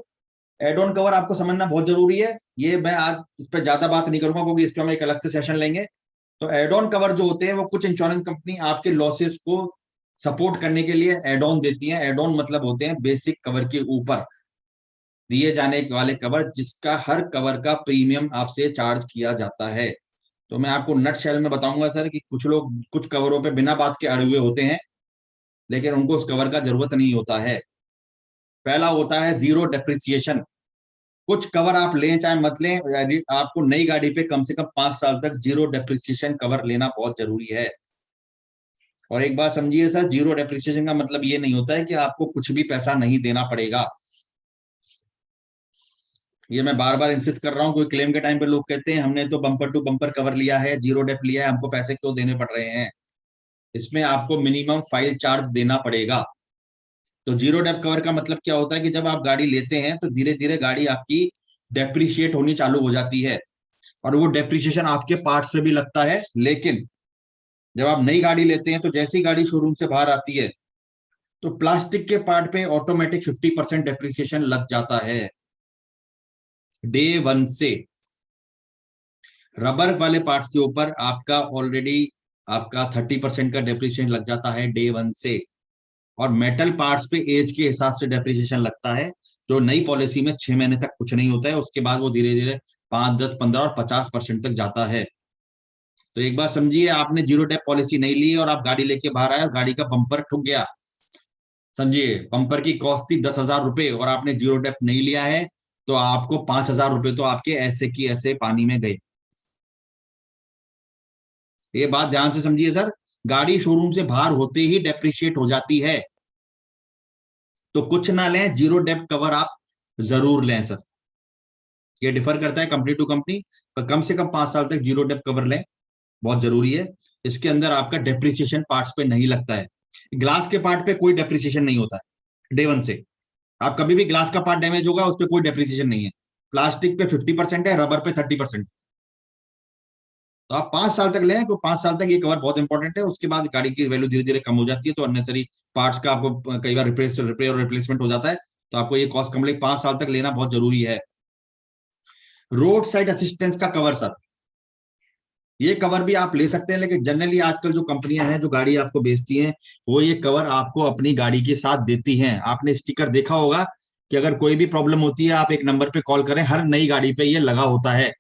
एड ऑन कवर आपको समझना बहुत जरूरी है। ये मैं आज इस पर ज्यादा बात नहीं करूंगा क्योंकि इस पर हम एक अलग से सेशन लेंगे। तो एड ऑन कवर जो होते हैं वो कुछ इंश्योरेंस कंपनी आपके लॉसेस को सपोर्ट करने के लिए एड ऑन देती है। एड ऑन मतलब होते हैं बेसिक कवर के ऊपर दिए जाने वाले कवर, जिसका हर कवर का प्रीमियम आपसे चार्ज किया जाता है। तो मैं आपको नट शेल में बताऊंगा सर कि कुछ लोग कुछ कवरों पे बिना बात के अड़े हुए होते हैं, लेकिन उनको उस कवर का जरूरत नहीं होता है। पहला होता है जीरो डेप्रिसिएशन। कुछ कवर आप लें चाहे मत लें, आपको नई गाड़ी पे कम से कम 5 साल तक जीरो डेप्रिसिएशन कवर लेना बहुत जरूरी है। और एक बात समझिए सर, जीरो डेप्रिसिएशन का मतलब ये नहीं होता है कि आपको कुछ भी पैसा नहीं देना पड़ेगा। ये मैं बार बार इंसिस्ट कर रहा हूँ, कोई क्लेम के टाइम पे लोग कहते हैं हमने तो बम्पर टू बम्पर कवर लिया है, जीरो डेप लिया है, हमको पैसे क्यों देने पड़ रहे हैं। इसमें आपको मिनिमम फाइल चार्ज देना पड़ेगा। तो जीरो डेप कवर का मतलब क्या होता है कि जब आप गाड़ी लेते हैं तो धीरे धीरे गाड़ी आपकी डेप्रिशिएट होनी चालू हो जाती है, और वो डेप्रिशिएशन आपके पार्ट्स पे भी लगता है। लेकिन जब आप नई गाड़ी लेते हैं तो जैसी गाड़ी शोरूम से बाहर आती है तो प्लास्टिक के पार्ट पे ऑटोमेटिक 50% डेप्रिसिएशन लग जाता है डे 1 से। रबर वाले पार्ट्स के ऊपर आपका ऑलरेडी आपका 30% का डेप्रिसिएशन लग जाता है डे 1 से। और मेटल पार्ट्स पे एज के हिसाब से डेप्रिसिएशन लगता है, जो नई पॉलिसी में 6 महीने तक कुछ नहीं होता है, उसके बाद वो धीरे धीरे 5, 10, 15 और 50% तक जाता है। तो एक बात समझिए, आपने जीरो डेप पॉलिसी नहीं ली और आप गाड़ी लेके बाहर आए और गाड़ी का बम्पर ठुक गया, समझिए बम्पर की कॉस्ट थी 10,000 रुपए और आपने जीरो डेप नहीं लिया है, तो आपको 5,000 रुपए तो आपके ऐसे की ऐसे पानी में गए। ये बात ध्यान से समझिए सर, गाड़ी शोरूम से बाहर होते ही डेप्रिशिएट हो जाती है। तो कुछ ना लें, जीरो डेप कवर आप जरूर लें सर। ये डिफर करता है कंपनी टू कंपनी, पर कम से कम 5 साल तक जीरो डेप कवर लें, बहुत जरूरी है। इसके अंदर आपका डेप्रिसिएशन पार्ट्स पे नहीं लगता है। ग्लास के पार्ट पे कोई डेप्रिसिएशन नहीं होता है डे 1 से। आप कभी भी ग्लास का पार्ट डैमेज होगा उस पर कोई डेप्रिसिएशन नहीं है। प्लास्टिक पे 50% है, रबर पे 30%। तो आप 5 साल तक लें, तो 5 साल तक ये कवर बहुत इंपॉर्टेंट है। उसके बाद गाड़ी की वैल्यू धीरे धीरे कम हो जाती है, तो अननेसरी पार्ट्स का आपको कई बार रिपेयर और रिप्लेसमेंट हो जाता है, तो आपको ये कॉस्ट कम लगे। 5 साल तक लेना बहुत जरूरी है। रोड साइड असिस्टेंस का कवर सर, ये कवर भी आप ले सकते हैं, लेकिन जनरली आजकल जो कंपनियां हैं जो गाड़ी आपको बेचती हैं, वो ये कवर आपको अपनी गाड़ी के साथ देती हैं। आपने स्टिकर देखा होगा कि अगर कोई भी प्रॉब्लम होती है आप एक नंबर पे कॉल करें, हर नई गाड़ी पे ये लगा होता है।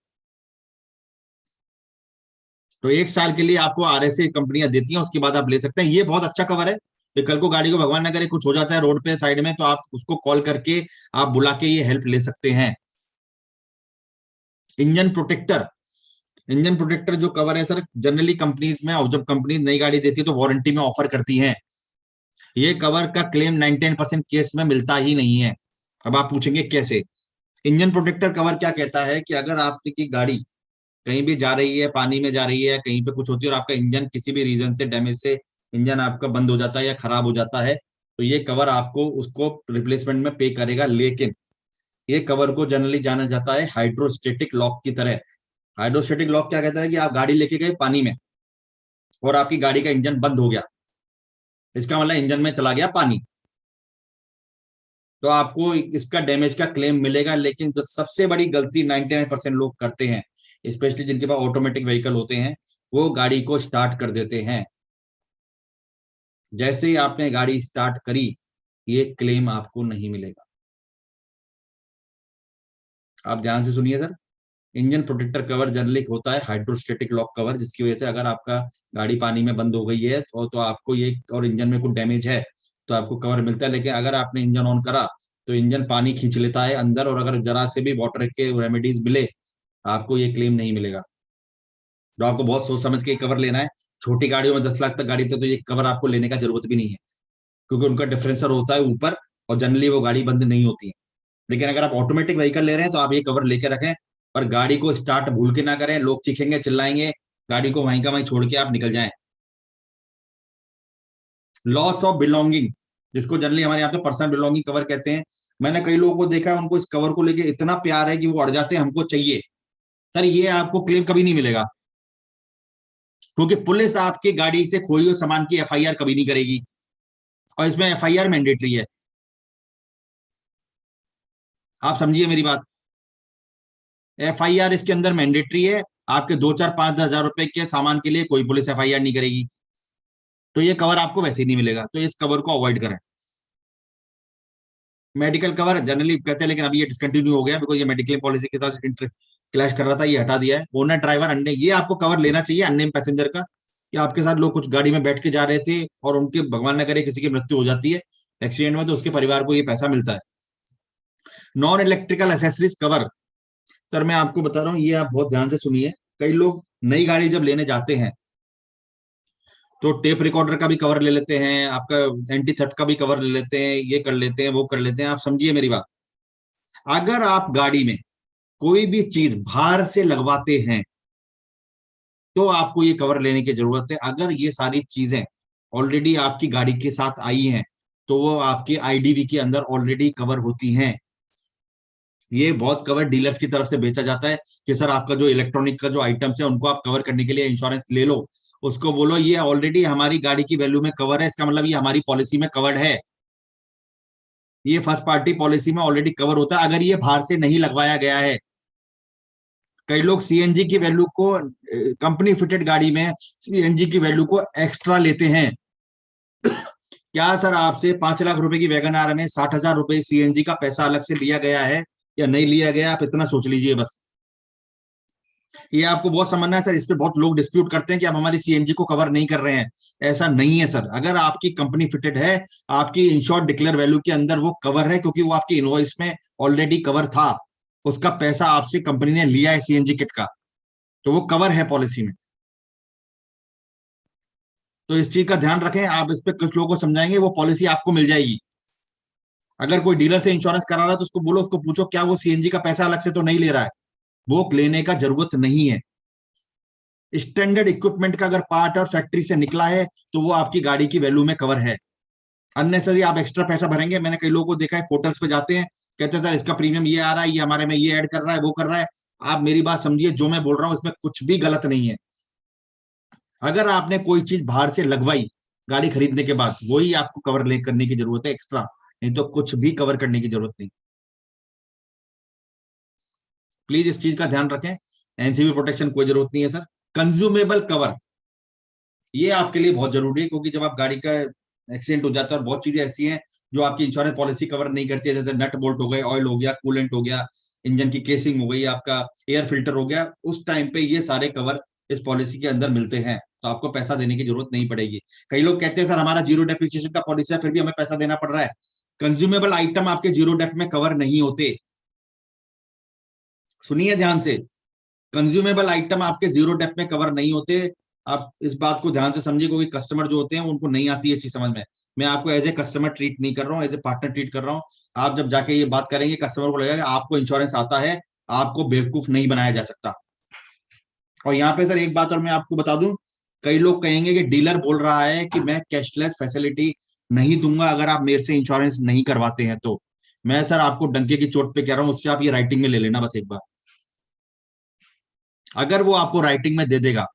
तो 1 साल के लिए आपको RSA कंपनियां देती हैं, उसके बाद आप ले सकते हैं। ये बहुत अच्छा कवर है, तो कल को गाड़ी को भगवान न करे कुछ हो जाता है रोड पे साइड में, तो आप उसको कॉल करके आप बुला के ये हेल्प ले सकते हैं। इंजन प्रोटेक्टर, इंजन प्रोटेक्टर जो कवर है सर, जनरली कंपनीज में, और जब कंपनी नई गाड़ी देती है तो वारंटी में ऑफर करती है। ये कवर का क्लेम 99% केस में मिलता ही नहीं है। अब आप पूछेंगे कैसे। इंजन प्रोटेक्टर कवर क्या कहता है कि अगर आपकी गाड़ी कहीं भी जा रही है, पानी में जा रही है, कहीं पे कुछ होती है और आपका इंजन किसी भी रीजन से डैमेज से इंजन आपका बंद हो जाता है या खराब हो जाता है, तो ये कवर आपको उसको रिप्लेसमेंट में पे करेगा। लेकिन ये कवर को जनरली जाना जाता है हाइड्रोस्टेटिक लॉक की तरह। हाइड्रोस्टेटिक लॉक क्या कहता है कि आप गाड़ी लेके गए पानी में और आपकी गाड़ी का इंजन बंद हो गया, इसका मतलब इंजन में चला गया पानी, तो आपको इसका डैमेज का क्लेम मिलेगा। लेकिन जो सबसे बड़ी गलती 99% लोग करते हैं, स्पेशली जिनके पास ऑटोमेटिक व्हीकल होते हैं, वो गाड़ी को स्टार्ट कर देते हैं। जैसे ही आपने गाड़ी स्टार्ट करी, ये क्लेम आपको नहीं मिलेगा। आप ध्यान से सुनिए sir, engine protector cover generally होता है हाइड्रोस्टेटिक लॉक कवर, जिसकी वजह से अगर आपका गाड़ी पानी में बंद हो गई है तो आपको ये, और इंजन में कुछ डैमेज है, तो आपको कवर मिलता है। लेकिन अगर आपने इंजन ऑन करा तो इंजन पानी खींच लेता है अंदर, और अगर जरा से भी वाटर के रेमेडीज मिले, आपको ये क्लेम नहीं मिलेगा। तो आपको बहुत सोच समझ के कवर लेना है। छोटी गाड़ियों में 10 लाख तक गाड़ी थे तो ये कवर आपको लेने का जरूरत भी नहीं है, क्योंकि उनका डिफरेंसर होता है ऊपर, और जनरली वो गाड़ी बंद नहीं होती है। लेकिन अगर आप ऑटोमेटिक व्हीकल ले रहे हैं तो आप ये कवर लेके रखें, पर गाड़ी को स्टार्ट भूल के ना करें, लोग चीखेंगे चिल्लाएंगे, गाड़ी को वहीं का वहीं छोड़ के आप निकल जाएं। लॉस ऑफ बिलोंगिंग, जिसको जनरली हमारे यहाँ पे पर्सनल बिलोंगिंग कवर कहते हैं। मैंने कई लोगों को देखा है, उनको इस कवर को लेके इतना प्यार है कि वो अड़ जाते हैं, हमको चाहिए। सर ये आपको क्लेम कभी नहीं मिलेगा, क्योंकि पुलिस आपकी गाड़ी से खोई हुए सामान की एफआईआर कभी नहीं करेगी, और इसमें एफआईआर मैंडेटरी है। आप समझिए मेरी बात, एफआईआर इसके अंदर मैंडेटरी है। आपके 2, 4, 5, 10 हजार रुपए के सामान के लिए कोई पुलिस एफआईआर नहीं करेगी, तो ये कवर आपको वैसे ही नहीं मिलेगा, तो इस कवर को अवॉइड करें। मेडिकल कवर जनरली कहते हैं, लेकिन अभी ये डिसकंटिन्यू हो गया, बिकॉज ये मेडिक्लेम पॉलिसी के साथ इंटर क्लैश कर रहा था, ये हटा दिया है। ओनर ड्राइवर अन्य, ये आपको कवर लेना चाहिए अननेम पैसेंजर का, कि आपके साथ लोग कुछ गाड़ी में बैठ के जा रहे थे और उनके भगवान न करे किसी की मृत्यु हो जाती है एक्सीडेंट में, तो उसके परिवार को ये पैसा मिलता है। Non electrical accessories cover, sir मैं आपको बता रहा हूँ, ये आप बहुत ध्यान से सुनिए। कई लोग नई गाड़ी जब लेने जाते हैं तो टेप रिकॉर्डर का भी कवर ले लेते हैं, आपका एंटी थेफ्ट का भी कवर ले लेते हैं, ये कर लेते हैं, वो कर लेते हैं। आप समझिए मेरी बात, अगर आप गाड़ी में कोई भी चीज बाहर से लगवाते हैं तो आपको ये कवर लेने की जरूरत है। अगर ये सारी चीजें ऑलरेडी आपकी गाड़ी के साथ आई हैं, तो वो आपके आईडीवी के अंदर ऑलरेडी कवर होती हैं। ये बहुत कवर डीलर्स की तरफ से बेचा जाता है कि सर आपका जो इलेक्ट्रॉनिक का जो आइटम्स है उनको आप कवर करने के लिए इंश्योरेंस ले लो, उसको बोलो ये ऑलरेडी हमारी गाड़ी की वैल्यू में कवर है, इसका मतलब ये हमारी पॉलिसी में कवर्ड है, ये फर्स्ट पार्टी पॉलिसी में ऑलरेडी कवर होता है, अगर ये बाहर से नहीं लगवाया गया है। कई लोग सीएनजी की वैल्यू को, कंपनी फिटेड गाड़ी में सीएनजी की वैल्यू को एक्स्ट्रा लेते हैं। क्या सर आपसे 5 लाख रुपए की वैगन आर में 60,000 रुपए सीएनजी का पैसा अलग से लिया गया है या नहीं लिया गया, आप इतना सोच लीजिए बस। ये आपको बहुत समझना है सर, इस पे बहुत लोग डिस्प्यूट करते हैं कि आप हमारी सीएनजी को कवर नहीं कर रहे हैं। ऐसा नहीं है सर, अगर आपकी कंपनी फिटेड है, आपकी इंश्योर्ड डिक्लेयर वैल्यू के अंदर वो कवर है, क्योंकि वो आपकी इनवॉइस में ऑलरेडी कवर था, उसका पैसा आपसे कंपनी ने लिया है सीएनजी किट का, तो वो कवर है पॉलिसी में। तो इस चीज का ध्यान रखें आप, इस पे कुछ लोगों को समझाएंगे, वो पॉलिसी आपको मिल जाएगी। अगर कोई डीलर से इंश्योरेंस करा रहा है तो उसको बोलो, उसको पूछो क्या वो सीएनजी का पैसा अलग से तो नहीं ले रहा है, वो लेने का जरूरत नहीं है। स्टैंडर्ड इक्विपमेंट का अगर पार्ट और फैक्ट्री से निकला है तो वो आपकी गाड़ी की वैल्यू में कवर है। अननेसेसरी आप एक्स्ट्रा पैसा भरेंगे, मैंने कई लोगों को देखा है पोर्टल्स पे जाते हैं, कहते हैं सर इसका प्रीमियम ये आ रहा है, ये हमारे में ये ऐड कर रहा है, वो कर रहा है। आप मेरी बात समझिए, जो मैं बोल रहा हूँ इसमें कुछ भी गलत नहीं है। अगर आपने कोई चीज बाहर से लगवाई गाड़ी खरीदने के बाद, वही आपको कवर ले करने की जरूरत है एक्स्ट्रा, नहीं तो कुछ भी कवर करने की जरूरत नहीं। प्लीज इस चीज का ध्यान रखें, एनसीबी प्रोटेक्शन कोई जरूरत नहीं है सर। कंज्यूमेबल कवर, ये आपके लिए बहुत जरूरी है, क्योंकि जब आप गाड़ी का एक्सीडेंट हो जाता है, और बहुत चीजें ऐसी हैं जो आपकी इंश्योरेंस पॉलिसी कवर नहीं करती है, जैसे नट बोल्ट हो गए, ऑयल हो गया, कूलेंट हो गया, इंजन की केसिंग हो गई, आपका एयर फिल्टर हो गया, उस टाइम पे ये सारे कवर इस पॉलिसी के अंदर मिलते हैं। तो आपको पैसा देने की जरूरत नहीं पड़ेगी। कई लोग कहते हैं सर हमारा जीरो डेप्रिसिएशन का पॉलिसी है फिर भी हमें पैसा देना पड़ रहा है। कंज्यूमेबल आइटम आपके जीरो डेप में कवर नहीं होते, सुनिए ध्यान से, कंज्यूमेबल आइटम आपके जीरो डेप में कवर नहीं होते। आप इस बात को ध्यान से समझिए, क्योंकि कस्टमर जो होते हैं उनको नहीं आती है चीज समझ में। मैं आपको एज ए कस्टमर ट्रीट नहीं कर रहा हूँ, एज ए पार्टनर ट्रीट कर रहा हूँ। आप जब जाके ये बात करेंगे कस्टमर को लगेगा कि आपको इंश्योरेंस आता है, आपको बेवकूफ नहीं बनाया जा सकता। और यहाँ पे सर एक बात और मैं आपको बता दूं, कई लोग कहेंगे कि डीलर बोल रहा है कि मैं कैशलेस फैसिलिटी नहीं दूंगा अगर आप मेरे से इंश्योरेंस नहीं करवाते हैं तो। मैं सर आपको डंके की चोट पे कह रहा हूँ, उससे आप ये राइटिंग में ले लेना बस एक बार। अगर वो आपको राइटिंग में दे देगा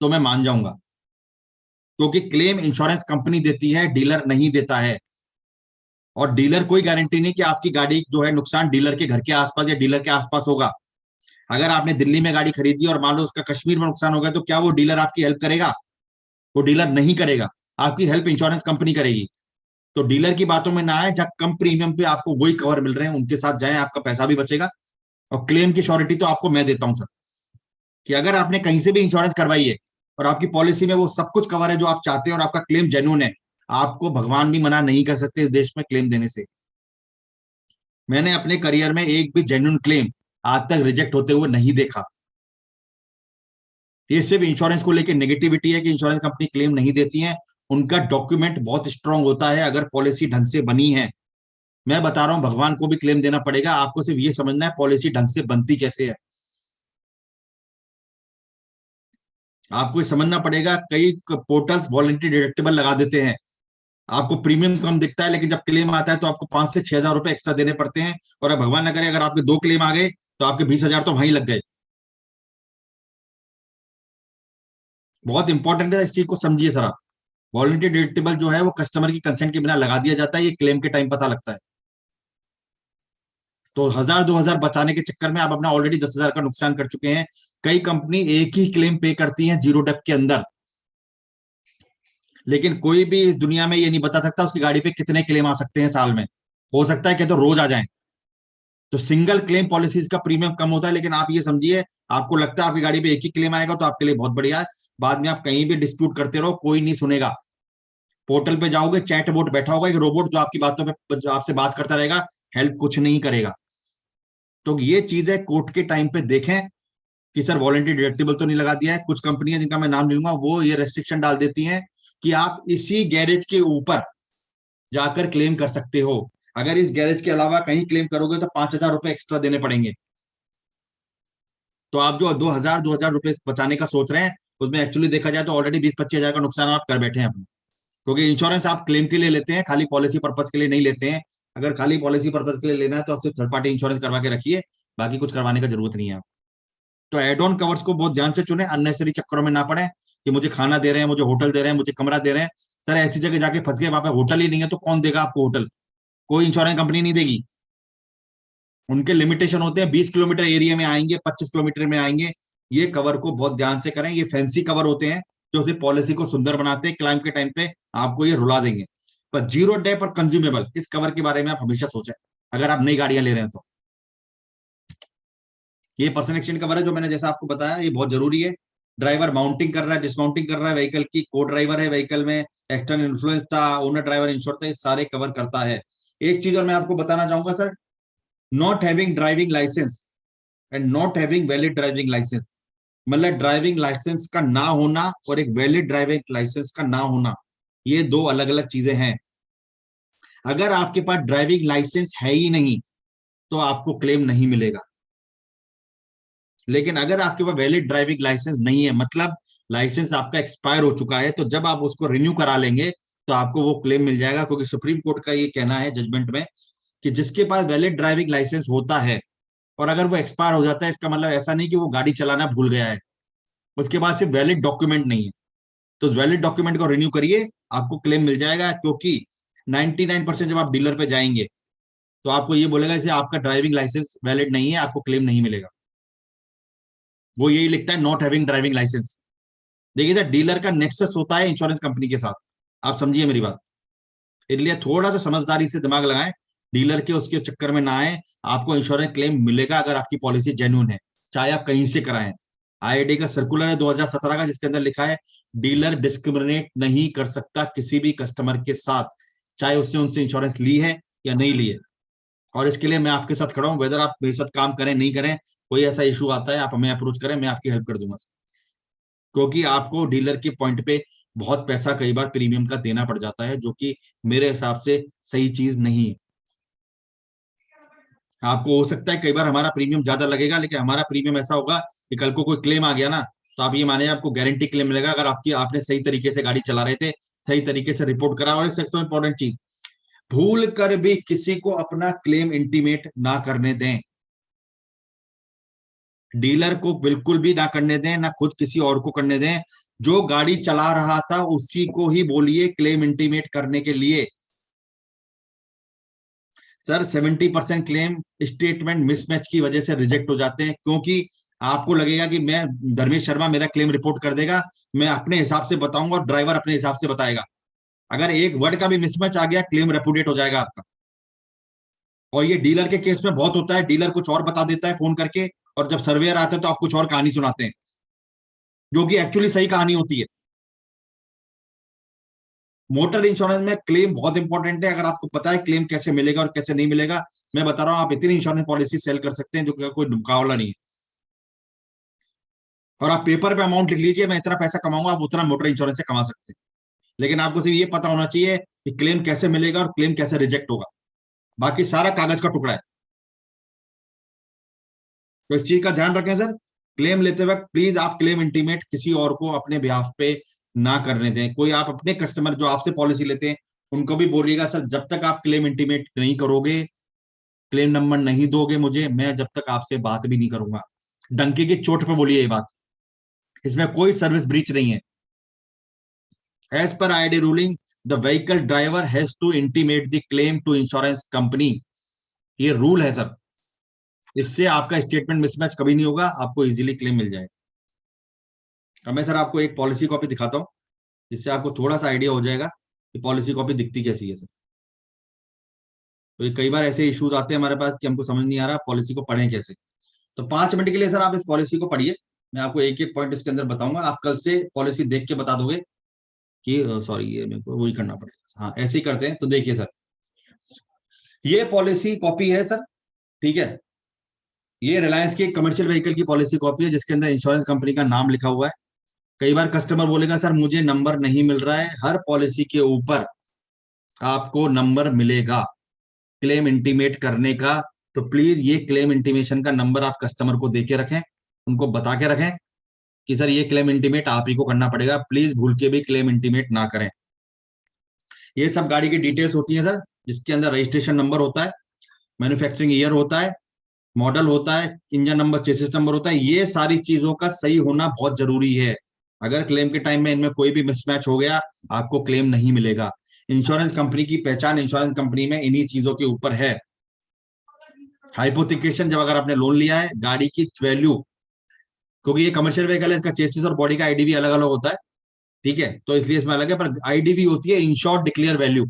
तो मैं मान जाऊंगा, क्योंकि क्लेम इंश्योरेंस कंपनी देती है, डीलर नहीं देता है। और डीलर कोई गारंटी नहीं कि आपकी गाड़ी जो है नुकसान डीलर के घर के आसपास या डीलर के आसपास होगा। अगर आपने दिल्ली में गाड़ी खरीदी और मान लो उसका कश्मीर में नुकसान हो गया, तो क्या वो डीलर आपकी हेल्प करेगा? वो डीलर नहीं करेगा, आपकी हेल्प इंश्योरेंस कंपनी करेगी। तो डीलर की बातों में ना आए, जब कम प्रीमियम पे आपको वही कवर मिल रहे हैं उनके साथ जाएं, आपका पैसा भी बचेगा। और क्लेम की श्योरिटी तो आपको मैं देता हूं सर, कि अगर आपने कहीं से भी इंश्योरेंस करवाई है और आपकी पॉलिसी में वो सब कुछ कवर है जो आप चाहते हैं और आपका क्लेम जेन्युइन है, आपको भगवान भी मना नहीं कर सकते इस देश में क्लेम देने से। मैंने अपने करियर में एक भी जेन्युइन क्लेम आज तक रिजेक्ट होते हुए नहीं देखा। ये सिर्फ इंश्योरेंस को लेकर नेगेटिविटी है कि इंश्योरेंस कंपनी क्लेम नहीं देती है। उनका डॉक्यूमेंट बहुत स्ट्रांग होता है अगर पॉलिसी ढंग से बनी है। मैं बता रहा हूं भगवान को भी क्लेम देना पड़ेगा, आपको सिर्फ ये समझना है पॉलिसी ढंग से बनती कैसे है। आपको ये समझना पड़ेगा, कई पोर्टल्स वॉलंटरी डिडक्टिबल लगा देते हैं, आपको प्रीमियम कम दिखता है लेकिन जब क्लेम आता है तो आपको 5 से 6 हजार रुपए एक्स्ट्रा देने पड़ते हैं। और अब भगवान न करे अगर आपके 2 क्लेम आ गए तो आपके 20 हजार तो वहीं लग गए। बहुत इंपॉर्टेंट है, इस चीज को समझिए सर आप। वॉलंटरी डिडक्टिबल जो है वो कस्टमर की कंसेंट के बिना लगा दिया जाता है, ये क्लेम के टाइम पता लगता है। तो 1000 2000 बचाने के चक्कर में आप अपना ऑलरेडी 10 हजार का नुकसान कर चुके हैं। कई कंपनी एक ही क्लेम पे करती है जीरो डेप के अंदर, लेकिन कोई भी इस दुनिया में ये नहीं बता सकता उसकी गाड़ी पे कितने क्लेम आ सकते हैं साल में। हो सकता है कि तो रोज आ जाएं। तो सिंगल क्लेम पॉलिसीज का प्रीमियम कम होता है, लेकिन आप ये समझिए, आपको लगता है आपकी गाड़ी पे एक ही क्लेम आएगा तो आपके लिए बहुत बढ़िया है। बाद में आप कहीं भी डिस्प्यूट करते रहो, कोई नहीं सुनेगा। पोर्टल पे जाओगे, चैट बोट बैठा होगा एक रोबोट जो आपकी बातों पे जो आपसे बात करता रहेगा, हेल्प कुछ नहीं करेगा। तो ये चीजें कोर्ट के टाइम पे देखें कि सर वॉलंटरी डिडक्टिबल तो नहीं लगा दिया है। कुछ कंपनियां जिनका मैं नाम नहीं लूंगा वो ये रेस्ट्रिक्शन डाल देती हैं कि आप इसी गैरेज के ऊपर जाकर क्लेम कर सकते हो। अगर इस गैरेज के अलावा कहीं क्लेम करोगे तो 5 हजार रुपए एक्स्ट्रा देने पड़ेंगे। तो आप जो 2000 बचाने का सोच रहे हैं, उसमें एक्चुअली देखा जाए तो ऑलरेडी 20 25 हजार का नुकसान आप कर बैठे हैं अपने। क्योंकि इंश्योरेंस आप क्लेम के लिए लेते हैं, खाली पॉलिसी पर्पज के लिए नहीं लेते हैं। अगर खाली पॉलिसी पर्पज के लिए लेना है तो आप सिर्फ थर्ड पार्टी इंश्योरेंस करवा के रखिए, बाकी कुछ करवाने का जरूरत नहीं है। तो एड ऑन कवर्स को बहुत ध्यान से चुने, अननेसरी चक्करों में ना पड़े कि मुझे खाना दे रहे हैं, मुझे होटल दे रहे हैं, मुझे कमरा दे रहे हैं। सर ऐसी जगह जाके फंस गए, वहां पे होटल ही नहीं है तो कौन देगा आपको होटल? कोई इंश्योरेंस कंपनी नहीं देगी। उनके लिमिटेशन होते हैं, 20 किलोमीटर एरिया में आएंगे, 25 किलोमीटर में आएंगे। ये कवर को बहुत ध्यान से करें, ये फैंसी कवर होते हैं जो सिर्फ पॉलिसी को सुंदर बनाते हैं, क्लाइम के टाइम पे आपको ये रुला देंगे। पर जीरो डेप और कंज्यूमेबल इस कवर के बारे में आप हमेशा सोचें अगर आप नई गाड़ियां ले रहे हैं तो। ये पर्सन एक्सीडेंट कवर है जो मैंने जैसा आपको बताया, ये बहुत जरूरी है। ड्राइवर माउंटिंग कर रहा है, डिसमाउंटिंग कर रहा है व्हीकल की, को ड्राइवर है व्हीकल में, एक्सटर्नल इन्फ्लुएंस था, ओनर ड्राइवर इंश्योर था, सारे कवर करता है। एक चीज और मैं आपको बताना चाहूंगा sir, not having driving licence and not having valid driving licence, मतलब ड्राइविंग लाइसेंस का ना होना और एक वैलिड ड्राइविंग लाइसेंस का ना होना, ये दो अलग अलग चीजें हैं। अगर आपके पास ड्राइविंग लाइसेंस है ही नहीं तो आपको क्लेम नहीं मिलेगा। लेकिन अगर आपके पास वैलिड ड्राइविंग लाइसेंस नहीं है, मतलब लाइसेंस आपका एक्सपायर हो चुका है, तो जब आप उसको रिन्यू करा लेंगे तो आपको वो क्लेम मिल जाएगा। क्योंकि सुप्रीम कोर्ट का ये कहना है जजमेंट में कि जिसके पास वैलिड ड्राइविंग लाइसेंस होता है और अगर वो एक्सपायर हो जाता है, इसका मतलब ऐसा नहीं कि वो गाड़ी चलाना भूल गया है, उसके पास सिर्फ वैलिड डॉक्यूमेंट नहीं है। तो वैलिड डॉक्यूमेंट को रिन्यू करिए, आपको क्लेम मिल जाएगा। क्योंकि 99% जब आप डीलर पे जाएंगे तो आपको ये बोलेगा जैसे आपका ड्राइविंग लाइसेंस वैलिड नहीं है, आपको क्लेम नहीं मिलेगा। वो यही लिखता है नॉट हैविंग ड्राइविंग लाइसेंस। देखिए सर, डीलर का नेक्सस होता है इंश्योरेंस कंपनी के साथ, आप समझिए मेरी बात। इसलिए थोड़ा सा समझदारी से दिमाग लगाएं, डीलर के उसके चक्कर में ना आए। आपको इंश्योरेंस क्लेम मिलेगा अगर आपकी पॉलिसी जेन्युइन है, चाहे आप कहीं से कराएं। आईआईडी का सर्कुलर है 2017 का, जिसके अंदर लिखा है डीलर डिस्क्रिमिनेट नहीं कर सकता किसी भी कस्टमर के साथ, चाहे उसने उनसे इंश्योरेंस ली है या नहीं ली है। और इसके लिए मैं आपके साथ खड़ा हूं, वेदर आप मेरे साथ काम करें नहीं करें, कोई ऐसा इशू आता है आप हमें अप्रोच करें, मैं आपकी हेल्प कर दूंगा सर। क्योंकि आपको डीलर के पॉइंट पे बहुत पैसा कई बार प्रीमियम का देना पड़ जाता है, जो कि मेरे हिसाब से सही चीज नहीं है। आपको हो सकता है कई बार हमारा प्रीमियम ज्यादा लगेगा, लेकिन हमारा प्रीमियम ऐसा होगा कि कल को कोई क्लेम आ गया ना, तो आप ये माने आपको गारंटी क्लेम मिलेगा, अगर आपकी आपने सही तरीके से गाड़ी चला रहे थे, सही तरीके से रिपोर्ट करा। और सबसे इंपॉर्टेंट चीज, भूल कर भी किसी को अपना क्लेम इंटीमेट ना करने दें। डीलर को बिल्कुल भी ना करने दें, ना खुद किसी और को करने दें। जो गाड़ी चला रहा था उसी को ही बोलिए क्लेम इंटीमेट करने के लिए। सर 70% क्लेम स्टेटमेंट मिसमैच की वजह से रिजेक्ट हो जाते हैं, क्योंकि आपको लगेगा कि मैं धर्मेश शर्मा मेरा क्लेम रिपोर्ट कर देगा, मैं अपने हिसाब से बताऊंगा और ड्राइवर अपने हिसाब से बताएगा। अगर एक वर्ड का भी मिसमैच आ गया, क्लेम रेपुडिएट हो जाएगा आपका। और ये डीलर के केस में बहुत होता है, डीलर कुछ और बता देता है फोन करके, और जब सर्वेयर आते हैं तो आप कुछ और कहानी सुनाते हैं, जो कि एक्चुअली सही कहानी होती है। मोटर इंश्योरेंस में क्लेम बहुत इंपॉर्टेंट है। अगर आपको पता है क्लेम कैसे मिलेगा और कैसे नहीं मिलेगा, मैं बता रहा हूं आप इतनी इंश्योरेंस पॉलिसी सेल कर सकते हैं जो कि कोई मुकाबला नहीं है। और आप पेपर पे अमाउंट लिख लीजिए, मैं इतना पैसा कमाऊंगा, आप उतना मोटर इंश्योरेंस से कमा सकते हैं। लेकिन आपको सिर्फ ये पता होना चाहिए कि क्लेम कैसे मिलेगा और क्लेम कैसे रिजेक्ट होगा, बाकी सारा कागज का टुकड़ा है। तो इस चीज का ध्यान रखें सर। क्लेम लेते वक्त प्लीज आप क्लेम इंटीमेट किसी और को अपने बिहाफ पे ना करने दें। कोई आप अपने कस्टमर जो आपसे पॉलिसी लेते हैं उनको भी बोलिएगा, सर जब तक आप क्लेम इंटीमेट नहीं करोगे, क्लेम नंबर नहीं दोगे मुझे, मैं जब तक आपसे बात भी नहीं करूंगा। डंके की चोट पे बोलिए ये बात, इसमें कोई सर्विस ब्रीच नहीं है। As per ID ruling, the vehicle driver has to intimate the claim to insurance company. ये रूल है सर, इससे आपका स्टेटमेंट मिसमैच कभी नहीं होगा, आपको इजीली क्लेम मिल जाएगा। अब मैं सर आपको एक पॉलिसी कॉपी दिखाता हूँ, जिससे आपको थोड़ा सा आइडिया हो जाएगा कि पॉलिसी कॉपी दिखती कैसी है सर। तो ये कई बार ऐसे इश्यूज आते हैं हमारे पास कि हमको समझ नहीं आ रहा पॉलिसी को पढ़ें कैसे। तो 5 मिनट के लिए सर आप इस पॉलिसी को पढ़िए, मैं आपको एक एक पॉइंट इसके अंदर बताऊंगा, आप कल से पॉलिसी देख के बता दोगे कि सॉरी ये मेरे को वही करना पड़ेगा। हाँ ऐसे ही करते हैं। तो देखिए सर, ये पॉलिसी कॉपी है सर, ठीक है। ये रिलायंस की कमर्शियल व्हीकल की पॉलिसी कॉपी है, जिसके अंदर इंश्योरेंस कंपनी का नाम लिखा हुआ है। कई बार कस्टमर बोलेगा सर मुझे नंबर नहीं मिल रहा है, हर पॉलिसी के ऊपर आपको नंबर मिलेगा क्लेम इंटीमेट करने का। तो प्लीज ये क्लेम इंटीमेशन का नंबर आप कस्टमर को दे के रखें, उनको बता के रखें कि सर ये क्लेम इंटीमेट आप ही को करना पड़ेगा, प्लीज भूल के भी क्लेम इंटीमेट ना करें। ये सब गाड़ी की डिटेल्स होती है सर, जिसके अंदर रजिस्ट्रेशन नंबर होता है, मैन्युफैक्चरिंग ईयर होता है, मॉडल होता है, इंजन नंबर, चेसिस नंबर होता है। ये सारी चीजों का सही होना बहुत जरूरी है। अगर क्लेम के टाइम में इनमें कोई भी मिसमैच हो गया, आपको क्लेम नहीं मिलेगा। इंश्योरेंस कंपनी की पहचान इंश्योरेंस कंपनी में इन्हीं चीजों के ऊपर है। हाइपोथिकेशन, जब अगर आपने लोन लिया है, गाड़ी की वैल्यू, क्योंकि ये कमर्शियल व्हीकल है, इसका चेसिस और बॉडी का आईडीवी अलग अलग होता है, ठीक है, तो इसलिए इसमें अलग है। पर आईडीवी होती है इंश्योर्ड डिक्लेयर वैल्यू।